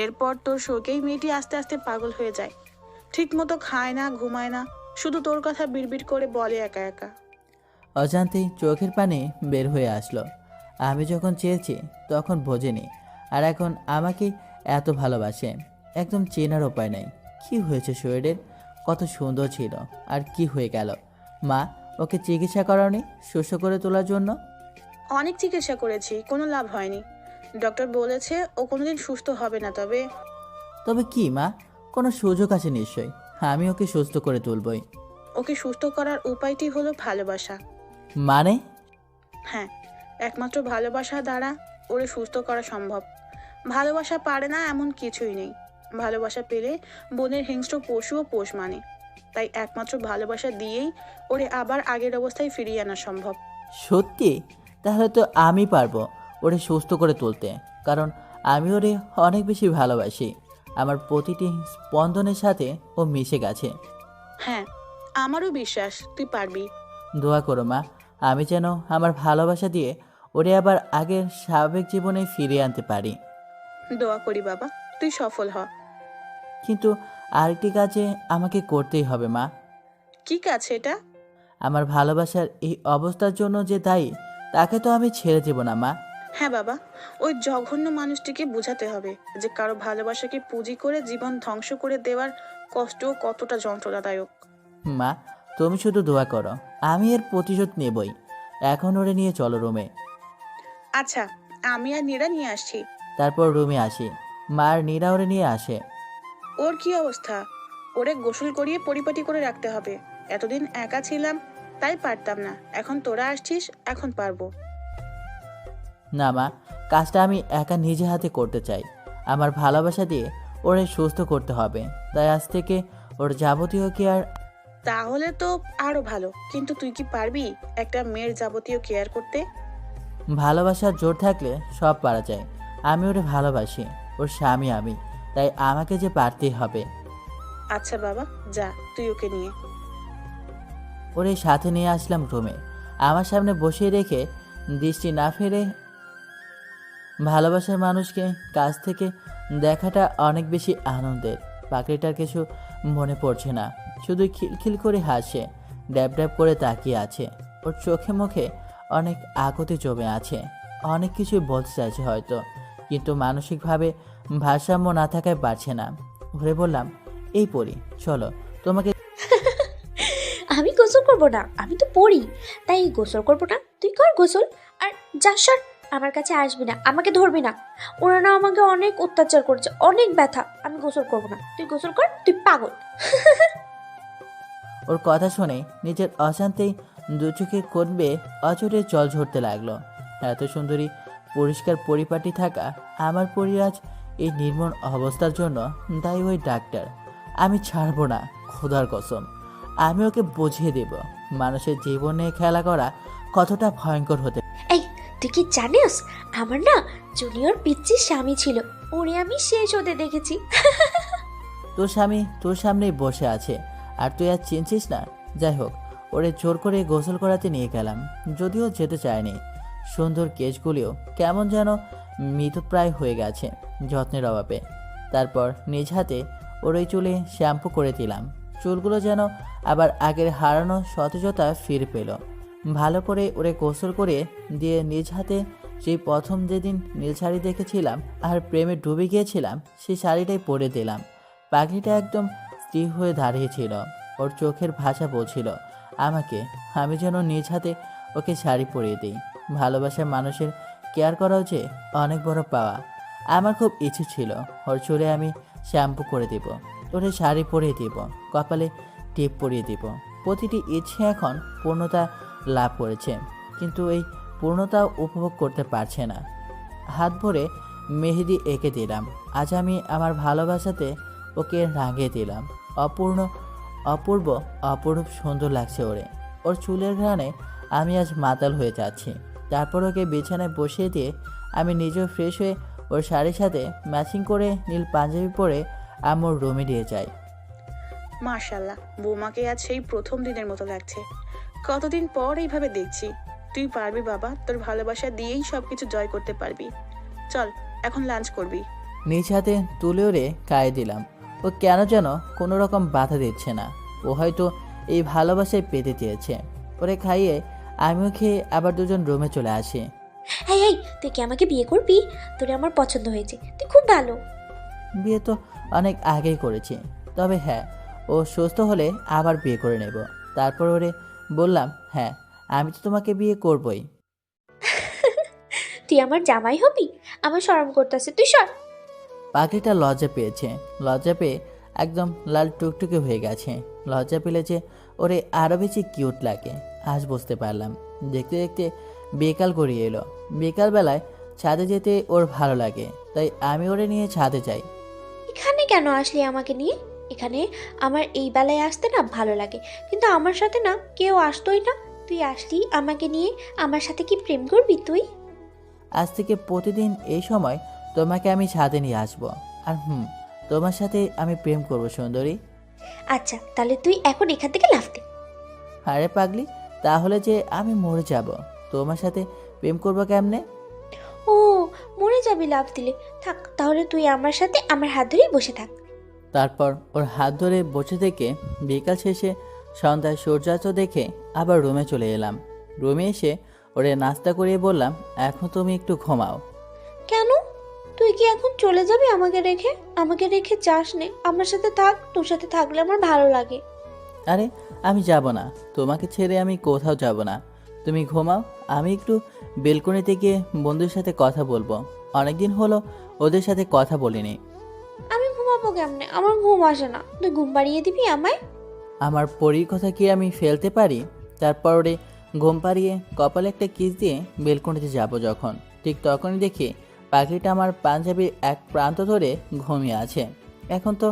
এরপর তোর শোকেই মেয়েটি আস্তে আস্তে পাগল হয়ে যায়। ঠিক মতো খায় না, ঘুমায় না, শুধু তোর কথা বিড়বিড় করে বলে একা একা। অজান্তেই চোখের পানি বের হয়ে আসলো। আমি যখন চেয়েছি তখন বোঝেনি, আর এখন আমাকে এত ভালোবাসে। একদম চেনার উপায় নাই। কি হয়েছে শরীরের? কত সুন্দর ছিল, আর কি হয়ে গেল? মা, ওকে চিকিৎসা করাওনি সুস্থ করে তোলার জন্য? অনেক চিকিৎসা করেছি, কোনো লাভ হয়নি। ডক্টর বলেছে ও কোনোদিন সুস্থ হবে না। তবে কি মা, কোনো সুযোগ আছে নিশ্চয়ই। আমি ওকে সুস্থ করে তুলবই। ওকে সুস্থ করার উপায়টি হলো ভালোবাসা। মানে? হ্যাঁ, একমাত্র ভালোবাসা দ্বারা ওরে সুস্থ করা সম্ভব। ভালোবাসা পারে না এমন কিছুই নেই। ভালোবাসা পেলে বনের হিংস্র পশুও পোষ মানে। তাই একমাত্র ভালোবাসা দিয়েই ওরে আবার আগের অবস্থায় ফিরিয়ে আনা সম্ভব। সত্যি? তাহলে তো আমি পারবো ওরে সুস্থ করে তুলতে, কারণ আমি ওরে অনেক বেশি ভালোবাসি। আমার প্রতিটি স্পন্দনের সাথে ও মিশে গেছে। হ্যাঁ, আমারও বিশ্বাস তুই পারবি। দোয়া করো মা, আমি যেন আমার ভালোবাসা দিয়ে ওরে আবার আগের স্বাভাবিক জীবনে ফিরিয়ে আনতে পারি। দোয়া করি বাবা, তুই সফল হ। কিন্তু আরেকটি কাজে আমাকে করতেই হবে মা। কি কাজ এটা? আমার ভালোবাসার এই অবস্থার জন্য যে দায়ী তাকে তো আমি ছেড়ে দেব না মা। হ্যাঁ বাবা, ওই জঘন্য মানুষটিকে বোঝাতে হবে যে কারো ভালোবাসাকে পুঁজি করে জীবন ধ্বংস করে দেওয়ার কষ্ট কতটা যন্ত্রণাদায়ক। মা, তুমি শুধু দোয়া করো, আমি এর প্রতিশোধ নেবই। এখন ওরে নিয়ে চলো রুমে। আচ্ছা, আমি আর নীরা নিয়ে আসছি। তারপর রুমে আসি, মা আর নীরা ওরে নিয়ে আসে। ওর কি অবস্থা? ওরে গোসল করিয়ে পরিপাটি করে রাখতে হবে। এতদিন একা ছিলাম তাই পারতাম না, এখন তোরা আসছিস, এখন পারবো। না মা, কাজটা আমি একা নিজে হাতে করতে চাই। আমার ভালোবাসা দিয়ে ওরে সুস্থ করতে হবে, তাই আজ থেকে ওর যাবতীয় কেয়ার। তাহলে তো আরো ভালো, কিন্তু তুই কি পারবি একটা মেয়ের যাবতীয় কেয়ার করতে? ভালোবাসার জোর থাকলে সব পারা যায়। আমি ওরে ভালোবাসি, ওর স্বামী আমি, তাই আমাকে যে পারতেই হবে। আচ্ছা বাবা, যা তুই ওকে নিয়ে। ওরে সাথে নিয়ে আসলাম রুমে, আমার সামনে বসিয়ে রেখে দৃষ্টি না ফেলে। ভালোবাসার মানুষকে কাছ থেকে দেখাটা অনেক বেশি আনন্দের। পাখিটার কিছু মনে পড়ছে না, শুধু খিলখিল করে হাসে, ড্যাব ড্যাব করে তাকিয়ে আছে। ওর চোখে মুখে অনেক আকুতি জমে আছে, অনেক কিছু বলতে চাইছে হয়তো, কিন্তু মানসিকভাবে ভারসাম্য না থাকায় পারছে না। ঘুরে বললাম, এই পড়ি চলো তোমাকে। আমি গোসল করব না, আমি তো পড়ি, তাই গোসল করব না। তুই কর গোসল। আর যা সর, আমার কাছে আসবি না, আমাকে ধরবি না। ওরা না আমাকে অনেক অত্যাচার করছে, অনেক ব্যথা। আমি গোসল করব না, তুই গোসল কর, তুই পাগল। ওর কথা শুনে নিজের অশান্তেই দু চোখে কটবে অচরে জল ঝরতে লাগলো। এত সুন্দরী পরিষ্কার পরিপাটি থাকা আমার পরিরাজ এই নির্মম অবস্থার জন্য দায়ী ওই ডাক্তার। আমি ছাড়বো না, খোদার কসম। আমি ওকে বুঝিয়ে দেব মানুষের জীবন নিয়ে খেলা করা কতটা ভয়ঙ্কর হতে। এই তুই কি জানিস, আমার না জুনিয়র পিচ্চির স্বামী ছিল, ওরে আমি শেষ হতে দেখেছি। তোর স্বামী তোর সামনেই বসে আছে আর তুই আর চিনছিস না। যাই হোক, ওরে জোর করে গোসল করাতে নিয়ে গেলাম, যদিও যেতে চায়নি। সুন্দর কেশগুলিও কেমন যেন মৃতপ্রায় হয়ে গেছে যত্নের অভাবে। তারপর নিজ হাতে ওর ওই চুলে শ্যাম্পু করে দিলাম, চুলগুলো যেন আবার আগের হারানো সতেজতা ফিরে পেল। ভালো করে ওরে গোসল করে দিয়ে নিজ হাতে সেই প্রথম যেদিন নীল শাড়ি দেখেছিলাম আর প্রেমে ডুবে গিয়েছিলাম সেই শাড়িটাই পরে দিলাম। পাখিটা একদম স্থির হয়ে দাঁড়িয়েছিল, ওর চোখের ভাষা বলছিল আমাকে আমি যেন নিজ হাতে ওকে শাড়ি পরিয়ে দিই। ভালোবাসার মানুষের কেয়ার করাও যে অনেক বড় পাওয়া। আমার খুব ইচ্ছে ছিল ওর চুলে আমি শ্যাম্পু করে দেব, ওরে শাড়ি পরিয়ে দিব, কপালে টিপ পরিয়ে দিব। প্রতিটি ইচ্ছে এখন পূর্ণতা লাভ করেছে, কিন্তু এই পূর্ণতা উপভোগ করতে পারছে না। হাত ভরে মেহেদি এঁকে দিলাম। আজ আমি আমার ভালোবাসাতে ওকে রাঙিয়ে দিলাম। অপূর্ব অপরূপ সুন্দর লাগছে ওরে। ওর চুলের ঘ্রাণে আমি আজ মাতাল হয়ে যাচ্ছি। তারপর ওকে বিছানায় বসিয়ে দিয়ে আমি নিজেও ফ্রেশ হয়ে ওর শাড়ির সাথে ম্যাচিং করে নীল পাঞ্জাবি পরে আমার রুমে দিয়ে যাই। মাশাআল্লাহ, বৌমাকে আজ সেই প্রথম দিনের মতো লাগছে। কতদিন পর এইভাবে দেখছি। তুই পারবি বাবা, তোর ভালোবাসা দিয়েই সবকিছু জয় করতে পারবি। চল এখন লাঞ্চ করবি। নিজ হাতে তুলে ওরে খাইয়ে দিলাম। ও কেন যেন কোনো রকম বাধা দিচ্ছে না, ও হয়তো এই ভালোবাসায় পেতে চেয়েছে। ওরে খাইয়ে আমিও খেয়ে আবার দুজন রুমে চলে আসি। এই এই তুই কি আমাকে বিয়ে করবি? তোরে আমার পছন্দ হয়েছে, তুই খুব ভালো। বিয়ে তো অনেক আগেই করেছি, তবে হ্যাঁ, ও সুস্থ হলে আবার বিয়ে করে নেব। তারপর ওরে বললাম, হ্যাঁ আমি তো তোমাকে বিয়ে করবই। তুই আমার জামাই হবি? আমার শরম করতেছে, তুই সর। পাখিটা লজ্জা পেয়েছে, লজ্জা পেয়ে একদম লাল টুকটুকে হয়ে গেছে। লজ্জা পেলে যে ওরে আরও বেশি কিউট লাগে আজ বুঝতে পারলাম। দেখতে দেখতে বিকাল গড়িয়ে এলো। বিকালবেলায় ছাদে যেতে ওর ভালো লাগে, তাই আমি ওরে নিয়ে ছাদে যাই। এখানে কেন আসলি আমাকে নিয়ে? এখানে আমার এই বেলায় আসতে না ভালো লাগে, কিন্তু আমার সাথে না কেউ আসতোই না। তুই আসলি আমাকে নিয়ে, আমার সাথে কি প্রেম করবি তুই? আজ থেকে প্রতিদিন এই সময় তোমাকে আমি ছাদে নিয়ে আসবো, আর তোমার সাথে আমি প্রেম করবো সুন্দরী। আচ্ছা তাহলে তুই এখন এখান থেকে লাফ দে। আরে পাগলি, তাহলে যে আমি মরে যাব, তোমার সাথে প্রেম করবো কেমনে? ও, মরে যাবি লাফ দিলে? থাক তাহলে তুই আমার সাথে আমার হাত ধরেই বসে থাক। তারপর ওর হাত ধরে বসে থেকে বিকাল শেষে সন্ধ্যায় সূর্যাস্ত দেখে আবার রুমে চলে এলাম। রুমে এসে ওরে নাস্তা করিয়ে বললাম, এখন তুমি একটু ঘুমাও। কেন? তুই কি এখন চলে যাবি আমাকে রেখে? আমাকে রেখে যাস নে, আমার সাথে থাক, তোর সাথে থাকলে আমার ভালো লাগে। আরে আমি যাব না, তোমাকে ছেড়ে আমি কোথাও যাব না। তুমি ঘুমাও, আমি একটু বেলকনিতে গিয়ে বন্ধুদের সাথে কথা বলবো। অনেকদিন হলো ওদের সাথে কথা বলিনি। আমি ঘুমাবো কেমনে? আমার ঘুম আসে না, তুই ঘুম পাড়িয়ে দিবি আমায়? আমার পরীর কথা কি আমি ফেলতে পারি? তারপর ওরে ঘুম পাড়িয়ে কপালে একটা কিস দিয়ে বেলকনিতে যাব যখন, ঠিক তখনই দেখি পাখিটা আমার পাঞ্জাবির এক প্রান্ত ধরে ঘুমিয়ে আছে। এখন তো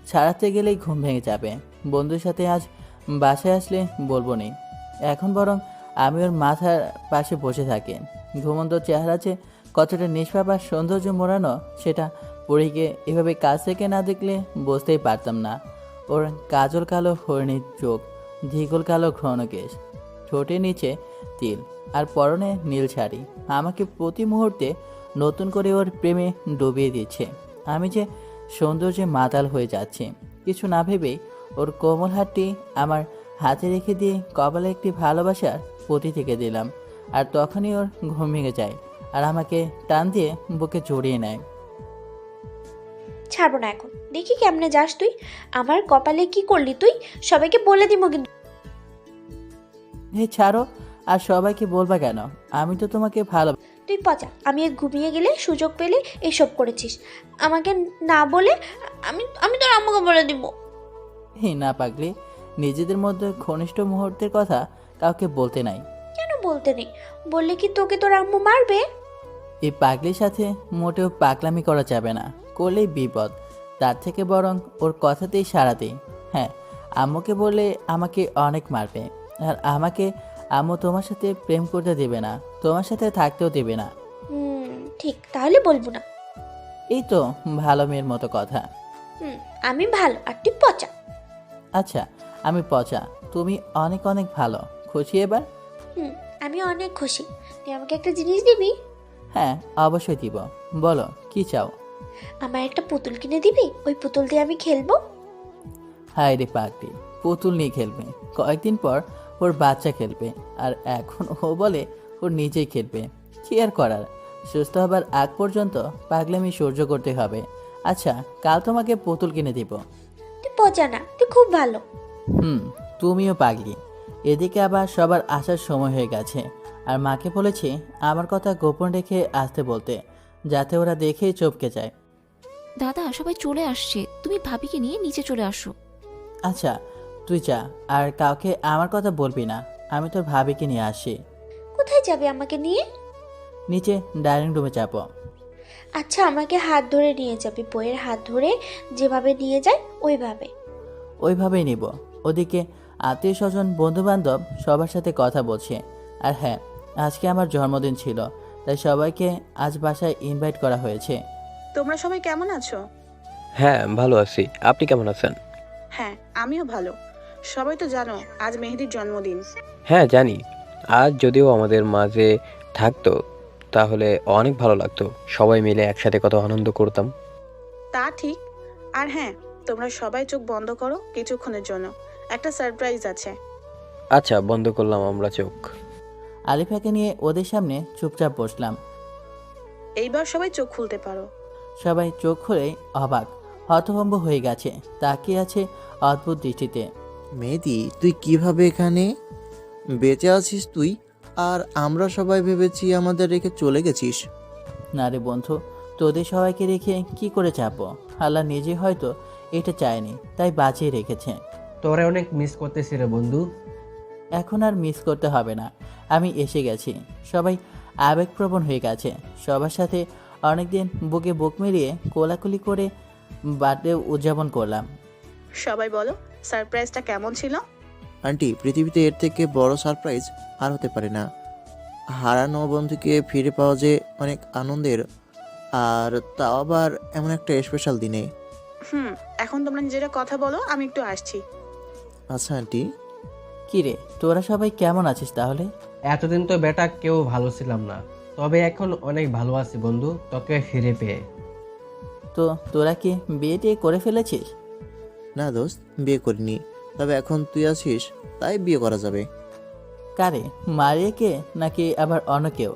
ছাড়াতে গেলেই ঘুম ভেঙে যাবে। বন্ধুর সাথে আজ বাসায় আসলে বলবো নি, এখন বরং আমি ওর মাথার পাশে বসে থাকি। ঘুমন্ত চেহারা যে কতটা নিষ্পাপ আর সৌন্দর্য মোড়ানো, সেটা পরীকে এভাবে কাছ থেকে না দেখলে বুঝতেই পারতাম না। ওর কাজল কালো হরিণীর চোখ, ধীগল কালো ঘ্রণকেশ, ঠোঁটের নিচে তিল আর পরনে নীল শাড়ি আমাকে প্রতি মুহূর্তে নতুন করে ওর প্রেমে ডুবিয়ে দিচ্ছে। আমি যে সৌন্দর্যে মাতাল হয়ে যাচ্ছি। কিছু না ভেবেই ওর কোমল হাতটি আমার হাতে রেখে দিয়ে কপালে একটি ভালোবাসার পতি থেকে দিলাম। আর তখনই ওর ঘুম ভেঙে যায় আর আমাকে টান দিয়ে বুকে জড়িয়ে নেয়। ছাড়বো না এখন, দেখি কেমনে যাস তুই। আমার কপালে কি করলি তুই? সবাইকে বলে দিব কিন্তু। হে ছাড়ো, আর সবাইকে বলবা কেন? আমি তো তোমাকে ভালো। তুই পচা, আমি ঘুমিয়ে গেলে সুযোগ পেলে এসব করেছিস। আমাকে না বলে আমি আমি তোর আম্মুকে বলে দিব। হে না পাগলি, নিজেদের মধ্যে ঘনিষ্ঠ মুহূর্তের কথা কাউকে বলতে নাই। কেন বলতে নেই? বললে কি তোকে তোর আম্মু মারবে? এই পাগলির সাথে মোটেও পাগলামি করা যাবে না, করলেই বিপদ। তার থেকে বরং ওর কথাতেই সাড়া দিই। হ্যাঁ, আম্মুকে বললে আমাকে অনেক মারবে, আর আমাকে আম্মু তোমার সাথে প্রেম করতে দেবে না, তোমার সাথে থাকতেও দেবে না। ঠিক, তাহলে বলবো না। এই তো ভালো মেয়ের মতো কথা। আমি ভালো আর তুই পচা। আচ্ছা, আমি পচা, তুমি অনেক অনেক ভালো। খুশি এবার? আমি অনেক খুশি। তুই আমাকে একটা জিনিস দিবি? হ্যাঁ, অবশ্যই দিব। বলো কি চাও? আমার একটা পুতুল কিনে দিবি? ওই পুতুল দিয়ে আমি খেলবো। হায় রে পাগলি, পুতুল নিয়ে খেলবে? কয়েকদিন পর ওর বাচ্চা খেলবে, আর এখন ও বলে ওর নিজেই খেলবে। কি আর করার, সুস্থ হবার আগ পর্যন্ত পাগলামি সহ্য করতে হবে। আচ্ছা, কাল তোমাকে পুতুল কিনে দিব। তুই পচা না, তুই খুব ভালো। তুমিও পাগলি। এদিকে আবার সবার আসার সময় হয়ে গেছে, আর মাকে বলেছি আমার কথা গোপন রেখে আসতে বলতে, যাতে ওরা দেখেই চমকে যায়। দাদা, সবাই চলে আসছে, তুমি ভাবিকে নিয়ে নিচে চলে আসো। আচ্ছা, তুই যা, আর কাউকে আমার কথা বলবি না। আমি তোর ভাবিকে নিয়ে আসি। কোথায় যাবে আমাকে নিয়ে? নিচে ডাইনিং রুমে যাব। আচ্ছা, আমাকে হাত ধরে নিয়ে যাবি, বইয়ের হাত ধরে যেভাবে নিয়ে যায় ওইভাবে। ওইভাবেই নিব। ওদিকে আত্মীয় স্বজন বন্ধু বান্ধব সবার সাথে কথা বলছে। আর হ্যাঁ, আজকে আমার জন্মদিন ছিল, তাই সবাইকে আজ বাসায় ইনভাইট করা হয়েছে। তোমরা সবাই কেমন আছো? হ্যাঁ, ভালো আছি। আপনি কেমন আছেন? হ্যাঁ, আমিও ভালো। সবাই তো জানো আজ মেহেদির জন্মদিন। হ্যাঁ জানি। আজ যদিও আমাদের মাঝে থাকতো তাহলে অনেক ভালো লাগতো, সবাই মিলে একসাথে কত আনন্দ করতাম। তা ঠিক। আর হ্যাঁ, তোমরা সবাই চোখ বন্ধ করো কিছুক্ষণের জন্য, একটা সারপ্রাইজ আছে। আচ্ছা, বন্ধ করলাম আমরা চোখ। আলিফাকে নিয়ে ওদের সামনে চুপচাপ বসলাম। এইবার সবাই চোখ খুলতে পারো। সবাই চোখ খুলে অবাক, হতভম্ব হয়ে গেছে, তাকিয়ে আছে অদ্ভুত দৃষ্টিতে। মেহেদি, তুই কিভাবে এখানে বেঁচে আছিস তুই? আর আমরা সবাই ভেবেছি আমাদের রেখে চলে গেছিস। না রে বন্ধু, তোদের সবাইকে রেখে কি করে চাপো? আল্লাহ নিজে হয়তো এটা চায়নি, তাই বাঁচিয়ে রেখেছে। তোরে অনেক মিস করতেছি রে বন্ধু। এখন আর মিস করতে হবে না, আমি এসে গেছি। সবাই আবেগপ্রবণ হয়ে গেছে। সবার সাথে অনেকদিন বুকে বুক মিলিয়ে কোলাকুলি করে বার্থডে উদযাপন করলাম। সবাই বলো সারপ্রাইজটা কেমন ছিল? আন্টি, পৃথিবীতে এর থেকে বড় সারপ্রাইজ আর হতে পারে না। হারানো বন্ধুকে ফিরে পাওয়া যে অনেক আনন্দের, আর তাও আবার এমন একটা স্পেশাল দিনে। এখন তোমরা নিজেরা কথা বলো, আমি একটু আসছি। আচ্ছা আন্টি। কি রে, তোরা সবাই কেমন আছিস তাহলে? এতদিন তো বেটা কেউ ভালো ছিলাম না, তবে এখন অনেক ভালো আছি বন্ধু, তোকে ফিরে পেয়ে। তো তোরা কি বিয়ে টিয়ে করে ফেলেছিস? না দোস্ত, বিয়ে করিনি, তবে এখন তুই আছিস তাই বিয়ে করা যাবে। কারে, মারিয়াকে নাকি আবার অন্য কেউ?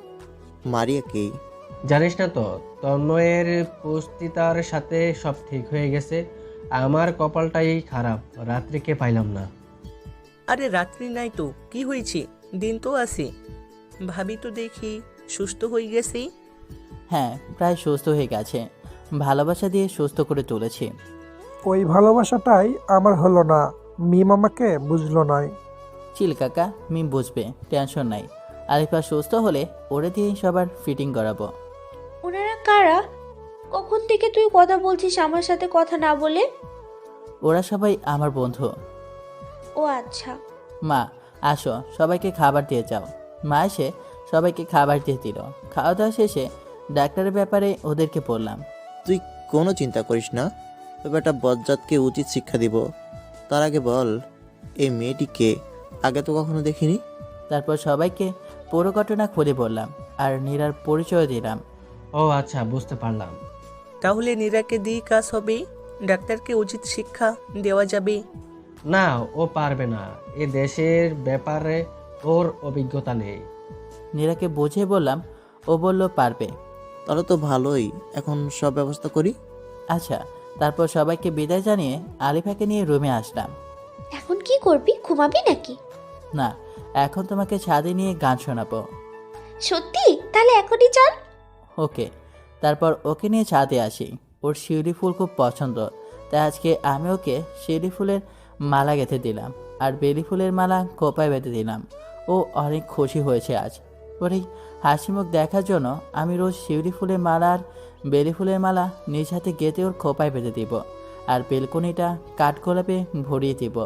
মারিয়াকেই। জানিস না তো, তন্ময়ের পুস্তিতার সাথে সব ঠিক হয়ে গেছে। আমার কপালটাই খারাপ, রাত্রিকে পাইলাম না। আরে রাত্রি নাই তো কি হয়েছে, দিন তো আছে। ভাবি তো দেখি সুস্থ হয়ে গেছি। হ্যাঁ, প্রায় সুস্থ হয়ে গেছে, ভালোবাসা দিয়ে সুস্থ করে তুলেছি। ওই ভালোবাসাটাই আমার হলো না, মিম আমাকে বুঝলো নয়। চিল কাকা, মিম বুঝবে, টেনশন নাই। আরিফা সুস্থ হলে ওরে দিয়েই সবার ফিটিং করাবো। ওনারা কারা? কখন থেকে তুই কথা বলছিস আমার সাথে কথা না বলে? ওরা সবাই আমার বন্ধু। ও আচ্ছা। মা, আসো, সবাইকে খাবার দিয়ে যাও। মা এসে সবাইকে খাবার দিয়ে দিল। খাওয়া দাওয়া শেষে ডাক্তারের ব্যাপারে ওদেরকে বললাম। তুই কোনো চিন্তা করিস না, তবে একটা বজ্জাতকে উচিত শিক্ষা দিব। তার আগে বল, এই মেয়েটিকে আগে তো কখনো দেখিনি। তারপর সবাইকে পুরো ঘটনা খুলে বললাম আর নীরার পরিচয় দিলাম। ও আচ্ছা, বুঝতে পারলাম। তাহলে নীরাকে দিয়ে কাজ হবে, ডাক্তারকে উচিত শিক্ষা দেওয়া যাবে। না, ও পারবে না, এ দেশের ব্যাপারে ওর অভিজ্ঞতা নেই। নীরাকে বুঝিয়ে বললাম, ও বলল পারবে। তাহলে তো ভালোই, এখন সব ব্যবস্থা করি। আচ্ছা, তারপর সবাইকে বিদায় জানিয়ে আলিফাকে নিয়ে রুমে আসলাম। এখন কি করবি, ঘুমাবি নাকি? না, এখন তোমাকে ছাদে নিয়ে গান শোনাবো। সত্যি? তাহলে এখনই চল। ওকে। তারপর ওকে নিয়ে ছাদে আসি। ওর শিউলি ফুল খুব পছন্দ, তাই আজকে আমি ওকে শিউলি ফুলের মালা গেঁথে দিলাম আর বেলি ফুলের মালা কোপায় বেঁধে দিলাম। ও অনেক খুশি হয়েছে আজ। ওর এই হাসি মুখ দেখার জন্য আমি রোজ শিউলি ফুলের মালা আর বেলি ফুলের মালা নিজ হাতে গেঁথে ওর খোপায় বেঁধে দিব আর বেলকনিটা কাঠগোলাপে ভরিয়ে দিব।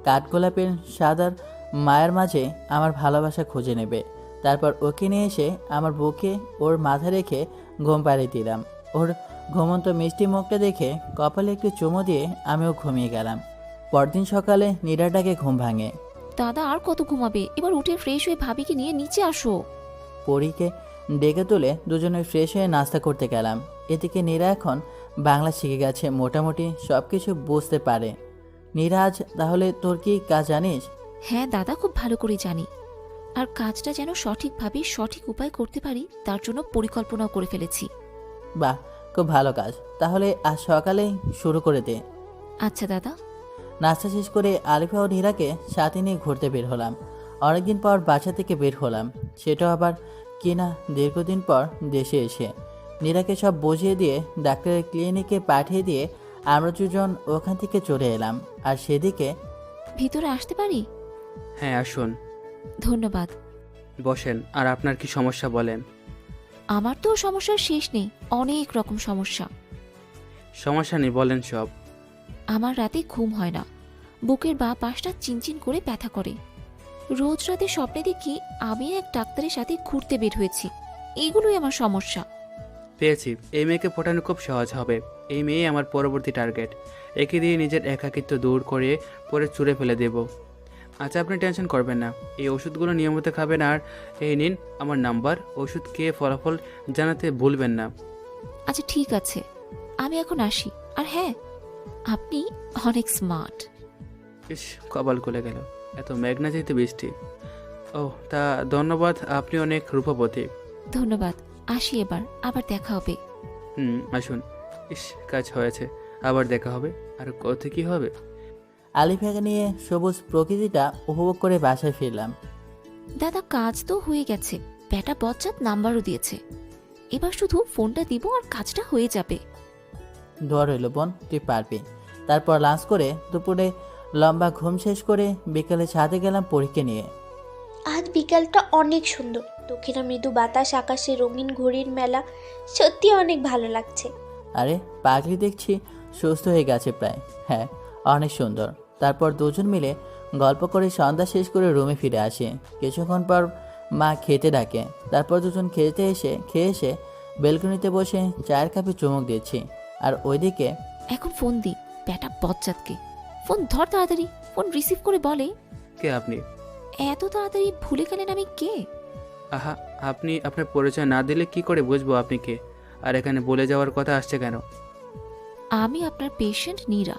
কাঠগোলাপের সাদার মায়ের মাঝে আমার ভালোবাসা খুঁজে নেবে। তারপর ওকে নিয়ে এসে আমার বুকে ওর মাথা রেখে ঘুম পাড়িয়ে দিলাম। ওর ঘুমন্ত মিষ্টি মুখটা দেখে কপালে একটু চুমো দিয়ে আমিও ঘুমিয়ে গেলাম। পরদিন সকালে নীরাটাকে ঘুম ভাঙে। দাদা আর কত ঘুমাবে, এবার উঠে ফ্রেশ হয়ে ভাবিকে নিয়ে নিচে আসো। পরীকে ডেকে তুলে দুজনে ফ্রেশ হয়ে নাস্তা করতে গেলাম। এদিকে নীরা এখন বাংলা শিখে গেছে, মোটামুটি সব কিছু বুঝতে পারে। নীরাজ, তাহলে তোর কি কাজ জানিস? হ্যাঁ দাদা, খুব ভালো করে জানি। আর কাজটা যেন সঠিকভাবে সঠিক উপায় করতে পারি তার জন্য পরিকল্পনাও করে ফেলেছি। বাহ, খুব ভালো কাজ। তাহলে আজ সকালেই শুরু করে দে। আচ্ছা দাদা। নাস্তা শেষ করে আলিফা ও নীরাকে সাথে নিয়ে ঘুরতে বের হলাম। অনেকদিন পর বাসা থেকে বের হলাম, সেটাও আবার কিনা দীর্ঘদিন পর দেশে এসে। নীরাকে সব বুঝিয়ে দিয়ে ডাক্তারের ক্লিনিকে পাঠিয়ে দিয়ে আমরা দুজন ওখান থেকে চলে এলাম। আর সেদিকে, ভিতরে আসতে পারি? হ্যাঁ আসুন। ধন্যবাদ। বসেন। আর আপনার কি সমস্যা বলেন। আমার তো সমস্যার শেষ নেই, অনেক রকম সমস্যা। সমস্যা নেই, বলেন সব। আমার রাতে ঘুম হয় না, বুকের বাঁ পাশটা চিনচিন করে ব্যথা করে। রোজ রাতে স্বপ্নে দেখি আমি এক ডাক্তারের সাথে ঘুরতে বের হয়েছি। এইগুলোই আমার সমস্যা। পেয়েছি, এই মেয়েকে ফোটানো খুব সহজ হবে। এই মেয়ে আমার পরবর্তী টার্গেট। একে দিয়ে নিজের একাকিত্ব দূর করে পরে চুড়ে ফেলে দেব। আচ্ছা, আপনি টেনশন করবেন না, এই ওষুধগুলো নিয়মিত খাবেন। আর এই নিন আমার নাম্বার, ওষুধ খেয়ে ফলাফল জানাতে ভুলবেন না। আচ্ছা ঠিক আছে, আমি এখন আসি। আর হ্যাঁ, আপনি অনেক স্মার্ট। ইস, কপাল খুলে গেল, এত মেঘনা যেতে বৃষ্টি। ও তা ধন্যবাদ, আপনি অনেক রূপবতী। ধন্যবাদ, আসি এবার, আবার দেখা হবে। আসুন। ইস, কাজ হয়েছে, আবার দেখা হবে। আর কত কি হবে। আলিফাকে নিয়ে সবুজ প্রকৃতিটা উপভোগ করে বাসায় ফিরলাম। দাদা কাজ তো হয়ে গেছে, ব্যাটা বজ্জাত নাম্বারও দিয়েছে। এবার শুধু ফোনটা দিব আর কাজটা হয়ে যাবে। দোয়া রইল বোন, তুই পারবি। তারপর লাঞ্চ করে দুপুরে লম্বা ঘুম শেষ করে বিকেলে ছাদে গেলাম পরীকে নিয়ে। আজ বিকালটা অনেক সুন্দর, দক্ষিণা মৃদু বাতাস, আকাশে রঙিন ঘড়ির মেলা, সত্যি অনেক ভালো লাগছে। আরে পাগলি, দেখছি সুস্থ হয়ে গেছে প্রায়। হ্যাঁ, অনেক সুন্দর। তারপর দুজন মিলে গল্প করে সন্ধ্যা শেষ করে রুমে ফিরে আসে। কিছুক্ষণ পর মা খেতে ডাকে। তারপর দুজন খেয়ে এসে বেলকনিতে বসে চায়ের কাপে চুমুক দিচ্ছি। আর ওইদিকে, এখন ফোন দি ব্যাটা বজ্জাতকে। ফোন ধর তাড়াতাড়ি, ফোন রিসিভ করে বলে। কে আপনি? এত তাড়াতাড়ি ভুলে গেলেন আমি কে? আহা, আপনি আপনার পরিচয় না দিলে কি করে বুঝবো আপনি কে? আর এখানে বলে যাওয়ার কথা আসছে কেন? আমি আপনার পেশেন্ট নীরা।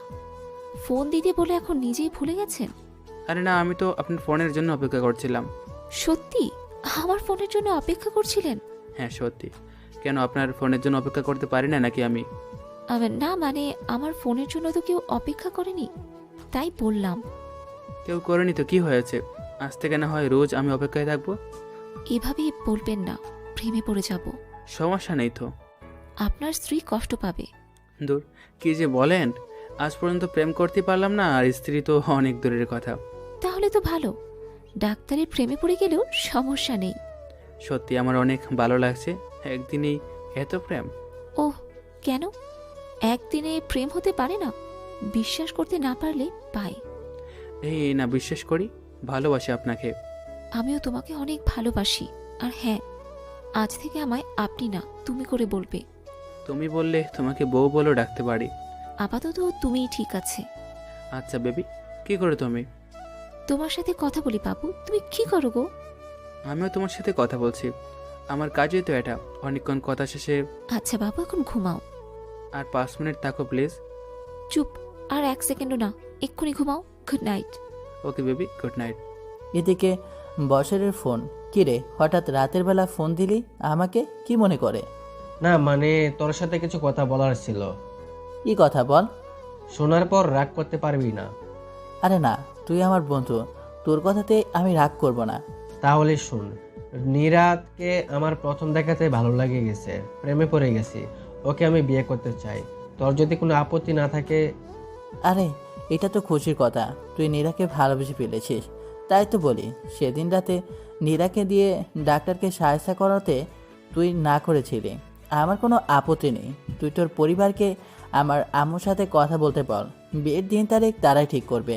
ফোন দিতে বলে এখন নিজেই ভুলে গেছেন? আরে না, আমি তো আপনার ফোনের জন্য অপেক্ষা করছিলাম। সত্যি আমার ফোনের জন্য অপেক্ষা করছিলেন? হ্যাঁ সত্যি। কেন, আপনার ফোনের জন্য অপেক্ষা করতে পারি না নাকি আমি? না মানে আমার ফোনের জন্য তো কেউ অপেক্ষা করেনি, তাই বললাম। কেউ করেনি তো কি হয়েছে? আজ থেকে না হয় রোজ আমি অপেক্ষায় থাকবো। এভাবে বলবেন না, প্রেমে পড়ে যাব। সমস্যা নেই তো। আপনার স্ত্রী কষ্ট পাবে। দূর, কি যে বলেন! আজ পর্যন্ত প্রেম করতে পারলাম না, আর স্ত্রী তো অনেক দূরের কথা। তাহলে তো ভালো, ডাক্তারের প্রেমে পড়ে গেলেও সমস্যা নেই। সত্যি আমার অনেক ভালো লাগছে, একদিনেই এত প্রেম। ওহ, কেন? একদিনে প্রেম হতে পারে না? বিশ্বাস করতে না পারলে পাই। এই না, বিশ্বাস করি, ভালোবাসি আপনাকে। আমিও তোমাকে অনেক ভালোবাসি। আর হ্যাঁ, আজ থেকে আমায় আপনি না তুমি করে বলবে। তুমি বললে তোমাকে বউ বলেও ডাকতে পারি। আপাতত তুমিই ঠিক আছে। আচ্ছা বেবি, কি করো তুমি? তোমার সাথে কথা বলি বাবু। তুমি কি করো গো? আমিও তোমার সাথে কথা বলছি, আমার কাজই তো এটা। অনেকক্ষণ কথা শেষে। আচ্ছা বাবু, এখন ঘুমাও। আর 5 মিনিট থাকো প্লিজ। চুপ, আর 1 সেকেন্ডও না, এক্ষুনি ঘুমাও। Good night. Okay baby, good night. এদিকে বছরের ফোন। কিরে, হঠাৎ রাতের বেলা ফোন দিলি আমাকে? কি মনে করে? না মানে তোর সাথে কিছু কথা বলার ছিল। কি কথা বল। শোনার পর রাগ করতে পারবি না। আরে না, তুই আমার বন্ধু, তোর কথাতে আমি রাগ করব না। তাহলে শুন, নীরাতকে আমার প্রথম দেখাতে ভালো লাগে গেছে, প্রেমে পড়ে গেছি। ওকে আমি বিয়ে করতে চাই। তোর যদি কোনো আপত্তি না থাকে। আরে এটা তো খুশির কথা, তুই নীরাকে ভালোবেসে ফেলেছিস। তাই তো বলি, সেদিন রাতে নীরাকে দিয়ে ডাক্তারকে সাহায্য করাতে তুই না করেছিলি, আমার কোনো আপত্তি নেই। তুই তোর পরিবারকে আমার আম্মুর সাথে কথা বলতে বল, বিয়ের দিন তারিখ তারাই ঠিক করবে।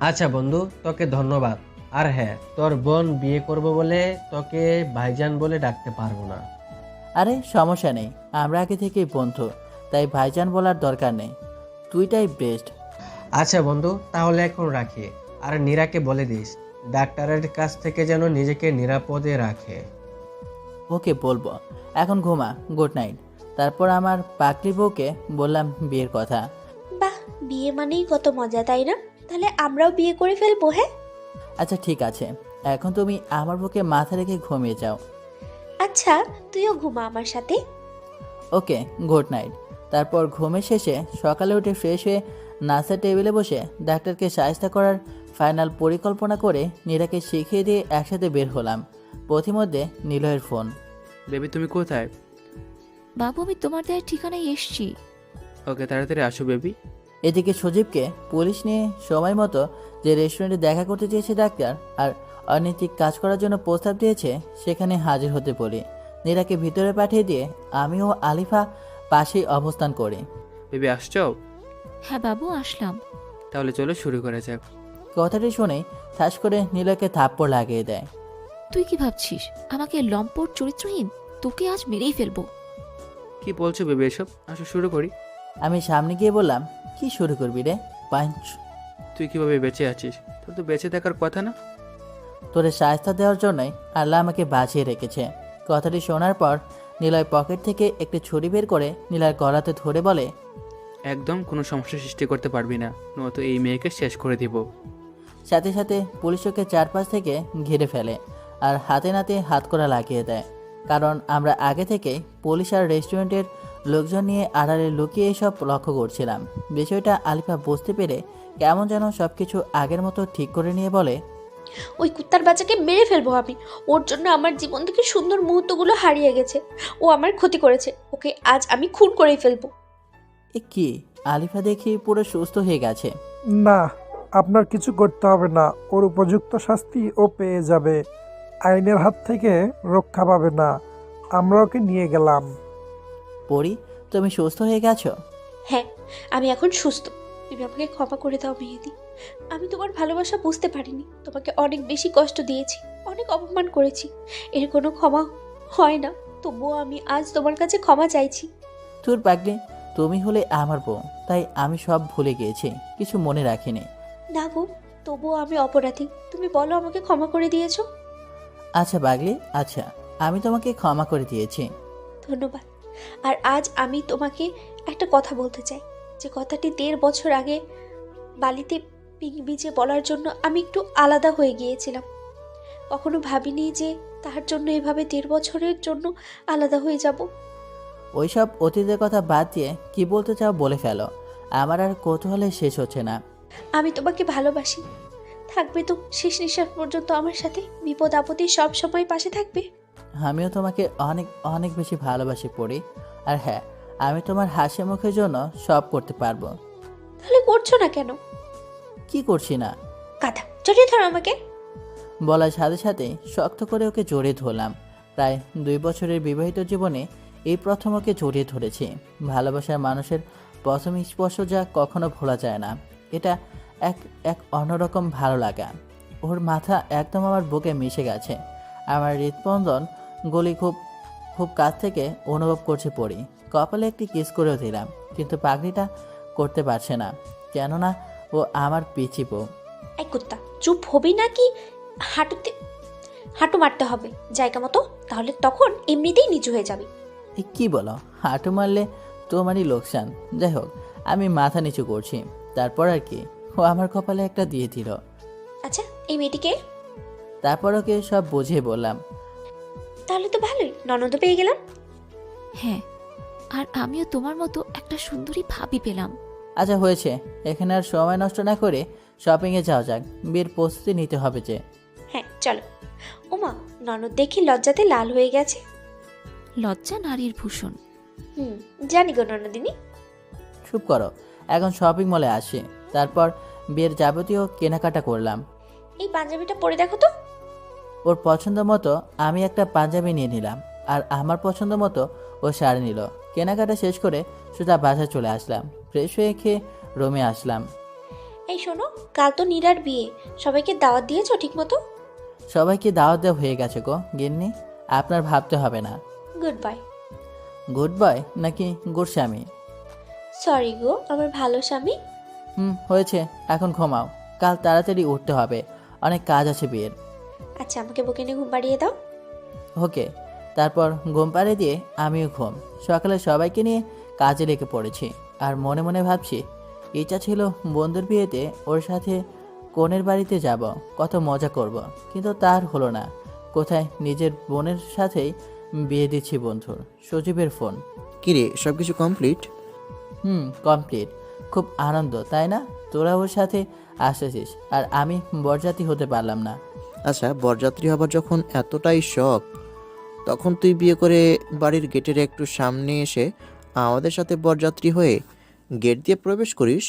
আচ্ছা বন্ধু, তোকে ধন্যবাদ। আর হ্যাঁ, তোর বোন বিয়ে করব বলে তোকে ভাইজান বলে ডাকতে পারবো না। আরে সমস্যা নেই, আমরা আগে থেকেই বন্ধু, তাই ভাইজান বলার দরকার নেই, তুইটাই বেস্ট। আচ্ছা বন্ধু, তাহলে এখন রাখি। আর নীরাকে বলে দিস ডাক্তারের কাছ থেকে যেন নিজেকে নিরাপদে রাখে। ওকে বলবো। এখন ঘুমা, গুড নাইট। তারপর আমার পাকড়ি বউকে বললাম বিয়ের কথা। বাহ, বিয়ে মানেই কত মজা, তাই না? তাহলে আমরাও বিয়ে করে ফেলবো। হ্যাঁ আচ্ছা ঠিক আছে, এখন তুমি আমার বুকে মাথা রেখে ঘুমিয়ে যাও। আচ্ছা, তুইও ঘুমা আমার সাথে। ওকে, গুড নাইট। তারপর ঘুমের শেষে সকালে উঠে ফ্রেশ হয়ে নাস্তার টেবিলে বসে ডাক্তারকে সাহায্য করার ফাইনাল পরিকল্পনা করে নীরাকে শিখিয়ে দিয়ে একসাথে বের হলাম। পথিমধ্যে নিলয়ের ফোন। বেবি তুমি কোথায়? বাবু, আমি তোমার দেওয়ার ঠিকানায় এসছি। ওকে, তাড়াতাড়ি আসো বেবি। এদিকে সজীবকে পুলিশ নিয়ে সময় মতো যে রেস্টুরেন্টে দেখা করতে চেয়েছে ডাক্তার আর অনৈতিক কাজ করার জন্য প্রস্তাব দিয়েছে, সেখানে হাজির হতে বলি। নীরাকে ভিতরে পাঠিয়ে দিয়ে আমি ও আলিফা পাশেই অবস্থান করি। বেবি আসছো? হ্যাঁ বাবু, আসলাম। তাহলে চলো শুরু করা যাক। কথাটি শুনেই ঠাস করে নীলয়কে থাপ্পড় লাগিয়ে দেয়। তুই কি ভাবছিস আমাকে লম্পট চরিত্রহীন? তোকে আজ মেরেই ফেলবো। কি বলছো বেবি এসব? আসো শুরু করি। আমি সামনে গিয়ে বললাম, কি শুরু করবি রে পাঞ্চ? তুই কিভাবে বেঁচে আছিস? তোর তো বেঁচে থাকার কথা না? তোরে সাহায্য দেওয়ার জন্যই আল্লাহ আমাকে বাঁচিয়ে রেখেছে। কথাটি শোনার পর নীলয় পকেট থেকে একটি ছুরি বের করে নীলার গলাতে ধরে বলে, একদম কোনো সমস্যা সৃষ্টি করতে পারবি না, নয়তো এই মেয়েকে শেষ করে দিব। সাথে সাথে পুলিশ ওকে চারপাশ থেকে ঘিরে ফেলে আর হাতে নাতে হাতকড়া লাগিয়ে দেয়। কারণ আমরা আগে থেকে পুলিশ আর রেস্টুরেন্টের লোকজন নিয়ে আড়ালে লুকিয়ে এসব লক্ষ্য করছিলাম। বিষয়টা আলিফা বুঝতে পেরে কেমন যেন সব কিছু আগের মতো ঠিক করে নিয়ে বলে, ওই কুত্তার বাচ্চাকে মেরে ফেলবো আমি। ওর জন্য আমার জীবন থেকে সুন্দর মুহূর্তগুলো হারিয়ে গেছে। ও আমার ক্ষতি করেছে, ওকে আজ আমি খুন করেই ফেলবো। এ কি? আলিফা দেখি পুরো সুস্থ হয়ে গেছে। না, আপনার কিছু করতে হবে না, ওর উপযুক্ত শাস্তি ও পেয়ে যাবে। আইনের হাত থেকে রক্ষা পাবে না, আমরা ওকে নিয়ে গেলাম। পরি, তুমি সুস্থ হয়ে গেছো? হ্যাঁ, আমি এখন সুস্থ। তুমি আমাকে ক্ষমা করে দাও মেহেদি। আমি তোমার ভালোবাসা বুঝতে পারিনি, তোমাকে অনেক বেশি কষ্ট দিয়েছি, অনেক অপমান করেছি। এর কোনো ক্ষমা হয় না, তবুও আমি আজ তোমার কাছে ক্ষমা চাইছি। তোর পাগলি, তুমি হলে আমার বউ, তাই আমি সব ভুলে গিয়েছি, কিছু মনে রাখিনি। না গো, তবুও আমি অপরাধী। তুমি বলো আমাকে ক্ষমা করে দিয়েছো। আচ্ছা পাগলি, আচ্ছা আমি তোমাকে ক্ষমা করে দিয়েছি। ধন্যবাদ। আর আজ আমি তোমাকে একটা কথা বলতে চাই, যে কথাটি 1.5 বছর আগে বালিতে পিং বিচে বলার জন্য আমি একটু আলাদা হয়ে গিয়েছিলাম। কখনো ভাবিনি যে তার জন্য এভাবে 1.5 বছরের জন্য আলাদা হয়ে যাব। ওইসব অতীতের কথা বাদ দিয়ে কি বলতে চাও বলে ফেলো, আমার আর কৌতূহলে শেষ হচ্ছে না। আমি তোমাকে ভালোবাসি। থাকবে তো শেষ নিঃশ্বাস পর্যন্ত আমার সাথে? বিপদ আপদে সব সময় পাশে থাকবে? আমিও তোমাকে অনেক অনেক বেশি ভালোবাসি পড়ি। আর হ্যাঁ, আমি তোমার হাসি মুখের জন্য সব করতে পারবো। তাহলে করছো না কেন? কি করছি না? গাধা, জড়িয়ে ধরো আমাকে। বলার সাথে সাথে শক্ত করে ওকে জড়িয়ে ধরলাম। প্রায় 2 বছরের বিবাহিত জীবনে এই প্রথম ওকে জড়িয়ে ধরেছি। ভালোবাসার মানুষের প্রথম স্পর্শ যা কখনো ভোলা যায় না। এটা এক এক অন্যরকম ভালো লাগা। ওর মাথা একদম আমার বুকে মিশে গেছে। আমার হৃদস্পন্দন গলি খুব খুব কাছ থেকে অনুভব করছে পড়ি। কপালে একটি কিস করেও দিলাম, কিন্তু পাগড়িটা করতে পারছে না, কেননা ও আমার পিচি বউ। এই কুত্তা, চুপ হবি নাকি হাঁটু মারতে হবে জায়গা মতো? তাহলে তখন এমনিতেই নিচু হয়ে যাবে। এ কি বলো? হাঁটু মারলে তোমারই লোকসান। যাই হোক, আমি মাথা নিচু করছি। তারপর আর কি, ও আমার কপালে একটা দিয়ে দিল। আচ্ছা, এই মেয়েটিকে? তারপর ওকে সব বুঝিয়ে বললাম। তাহলে তো ভালোই, ননদ পেয়ে গেলাম। হ্যাঁ, আর আমিও তোমার মতো একটা সুন্দরী ভাবি পেলাম। আচ্ছা হয়েছে, এখানে আর সময় নষ্ট না করে শপিংয়ে যাওয়া যাক। বিয়ের প্রস্তুতি নিতে হবে যে। হ্যাঁ চলো। ওমা, ননদ দেখি লজ্জাতে লাল হয়ে গেছে। লজ্জা নারীর ভূষণ। জানি গো ননদিনী। চুপ করো, এখন শপিং মলে আসি। তারপর বিয়ের যাবতীয় কেনাকাটা করলাম। এই পাঞ্জাবিটা পরে দেখো তো। ওর পছন্দ মতো আমি একটা পাঞ্জাবি নিয়ে নিলাম, আর আমার পছন্দ মতো ও শাড়ি নিল। কেনাকাটা শেষ করে সোজা বাসায় চলে আসলাম। ফ্রেশ হয়ে খেয়ে রুমে আসলাম। এই শোনো, কাল তো নীরার বিয়ে, সবাইকে দাওয়াত দিয়েছো ঠিক মতো? সবাইকে দাওয়াত দেওয়া হয়ে গেছে গো গিন্নি, আপনার ভাবতে হবে না। Good bye. গুড বয় নাকি গুড স্বামী? সরি গো আমার ভালো স্বামী। হয়েছে, এখন ঘুমাও। কাল তাড়াতাড়ি উঠতে হবে, অনেক কাজ আছে বিয়ের। আচ্ছা, আমাকে বুকে নিয়ে ঘুম পাড়িয়ে দাও। ওকে। তারপর ঘুম পাড়িয়ে দিয়ে আমিও ঘুম। সকালে সবাইকে নিয়ে কাজে লেগে পড়েছি, আর মনে মনে ভাবছি ইচ্ছা ছিল বন্ধুর বিয়েতে ওর সাথে কনের বাড়িতে যাব, কত মজা করব, কিন্তু তার হলো না। কোথায়, নিজের বোনের সাথেই বিয়ে দিচ্ছি বন্ধুর। সজীবের ফোন। কিরে, সব কিছু কমপ্লিট? কমপ্লিট। খুব আনন্দ তাই না? তোরা ওর সাথে আসতেছিস আর আমি বরযাত্রী হতে পারলাম না। আচ্ছা, বরযাত্রী হবার যখন এতটাই শখ, তখন তুই বিয়ে করে বাড়ির গেটের একটু সামনে এসে আমাদের সাথে বরযাত্রী হয়ে গেট দিয়ে প্রবেশ করিস।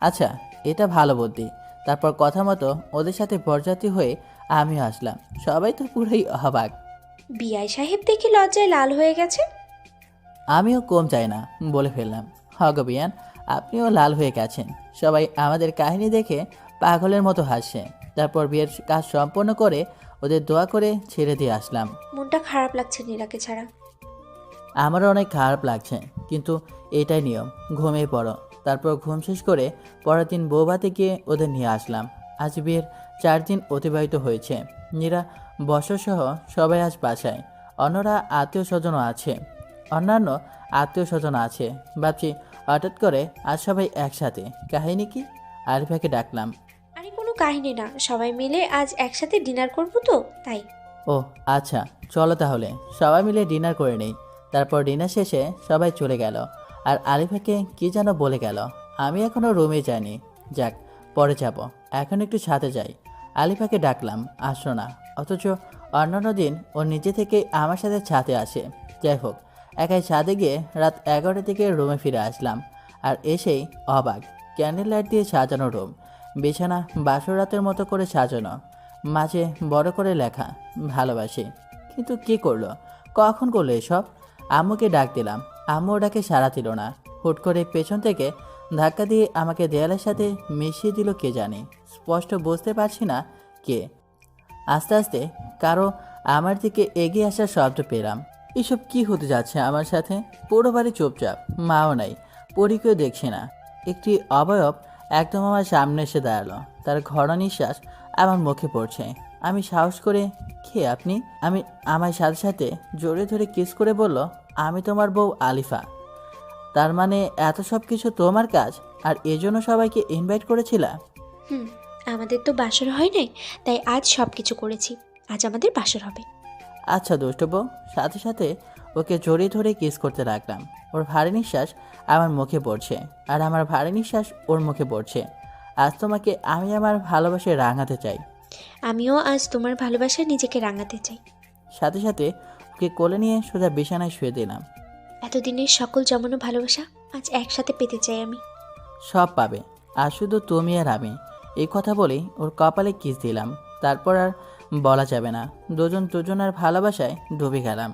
আচ্ছা, এটা ভালো বুদ্ধি। তারপর কথা মতো ওদের সাথে বরযাত্রী হয়ে আমিও আসলাম। সবাই তো পুরোই অবাক। বিআই সাহেব দেখি লজ্জায় লাল হয়ে গেছে। আমিও কম চাই না বলে ফেললাম। হগবিয়ান, আপনিও লাল হয়ে গেছেন। সবাই আমাদের কাহিনী দেখে পাগলের মতো হাসছে। তারপর বিয়ের কাজ সম্পন্ন করে ওদের দোয়া করে ছেড়ে দিয়ে আসলাম। মনটা খারাপ লাগছে নীরাকে ছাড়া। আমারও অনেক খারাপ লাগছে, কিন্তু এটাই নিয়ম। ঘুমিয়ে পড়ো। তারপর ঘুম শেষ করে পরের দিন বৌভাতে গিয়ে ওদের নিয়ে আসলাম। আজ বিয়ের 4 দিন অতিবাহিত হয়েছে। নীরা বর্ষসহ সবাই আজ বাসায়। অন্যান্য আত্মীয় স্বজন আছে। ভাবছি হঠাৎ করে আজ সবাই একসাথে, কাহিনী কি? আরিফাকে ডাকলাম। আরে কোনো কাহিনী না, সবাই মিলে আজ একসাথে ডিনার করব তো তাই। ও আচ্ছা, চলো তাহলে সবাই মিলে ডিনার করে নেই। তারপর ডিনার শেষে সবাই চলে গেল, আর আরিফাকে কি যেন বলে গেল। আমি এখনও রুমে যাইনি। যাক, পরে যাব। এখন একটু ছাদে যাই। আলিফাকে ডাকলাম, আসো না। অথচ অন্যান্য দিন ও নিজে থেকে আমার সাথে ছাদে আসে। যাই হোক, একাই ছাদে গিয়ে রাত 11টার দিকে রুমে ফিরে আসলাম। আর এসেই অবাক, ক্যান্ডেল লাইট দিয়ে সাজানো রুম, বিছানা বাসর রাতের মতো করে সাজানো, মাঝে বড় করে লেখা ভালোবাসি। কিন্তু কি করলো, কখন করলো এসব? আম্মুকে ডাক দিলাম, আম্মু ডাকে সাড়া দিল না। হুট করে পেছন থেকে ধাক্কা দিয়ে আমাকে দেয়ালের সাথে মিশিয়ে দিল কে জানি। স্পষ্ট বুঝতে পারছি না কে। আস্তে আস্তে কারো আমার দিকে এগিয়ে আসার শব্দ পেলাম। এসব কি হতে যাচ্ছে আমার সাথে? পুরো বাড়ি চুপচাপ, মাও নাই, পরীকেও দেখছি না। একটি অবয়ব একদম আমার সামনে এসে দাঁড়ালো। তার ঘন নিঃশ্বাস আমার মুখে পড়ছে। আমি সাহস করে, কে আপনি? আমি আমার সাথে সাথে জড়িয়ে ধরে কিস করে বলল, আমি তোমার বউ আলিফা। তার মানে এত সব কিছু তোমার কাজ, আর এজন্য সবাইকে ইনভাইট করেছিলা? হুম, আমাদের তো বাসর হয় নাই, তাই আজ সব কিছু করেছি। আজ আমাদের বাসর হবে। আচ্ছা দুষ্ট বউ। সাথে সাথে ওকে জড়িয়ে ধরে কিস করতে লাগলাম। ওর ভারী নিঃশ্বাস আমার মুখে পড়ছে, আর আমার ভারী নিঃশ্বাস ওর মুখে পড়ছে। আজ তোমাকে আমি আমার ভালোবাসায় রাঙাতে চাই। আমিও আজ তোমার ভালোবাসায় নিজেকে রাঙাতে চাই। সাথে সাথে ওকে কোলে নিয়ে সোজা বিছানায় শুয়ে দিলাম। এতদিনের সকল জমানো ভালোবাসা আজ একসাথে পেতে চাই আমি। সব পাবে, আর শুধু তুমি আর আমি। এই কথা বলেই ওর কপালে কিস দিলাম। তারপর আর বলা যাবে না, দুজন দুজনের ভালোবাসায় ডুবে গেলাম।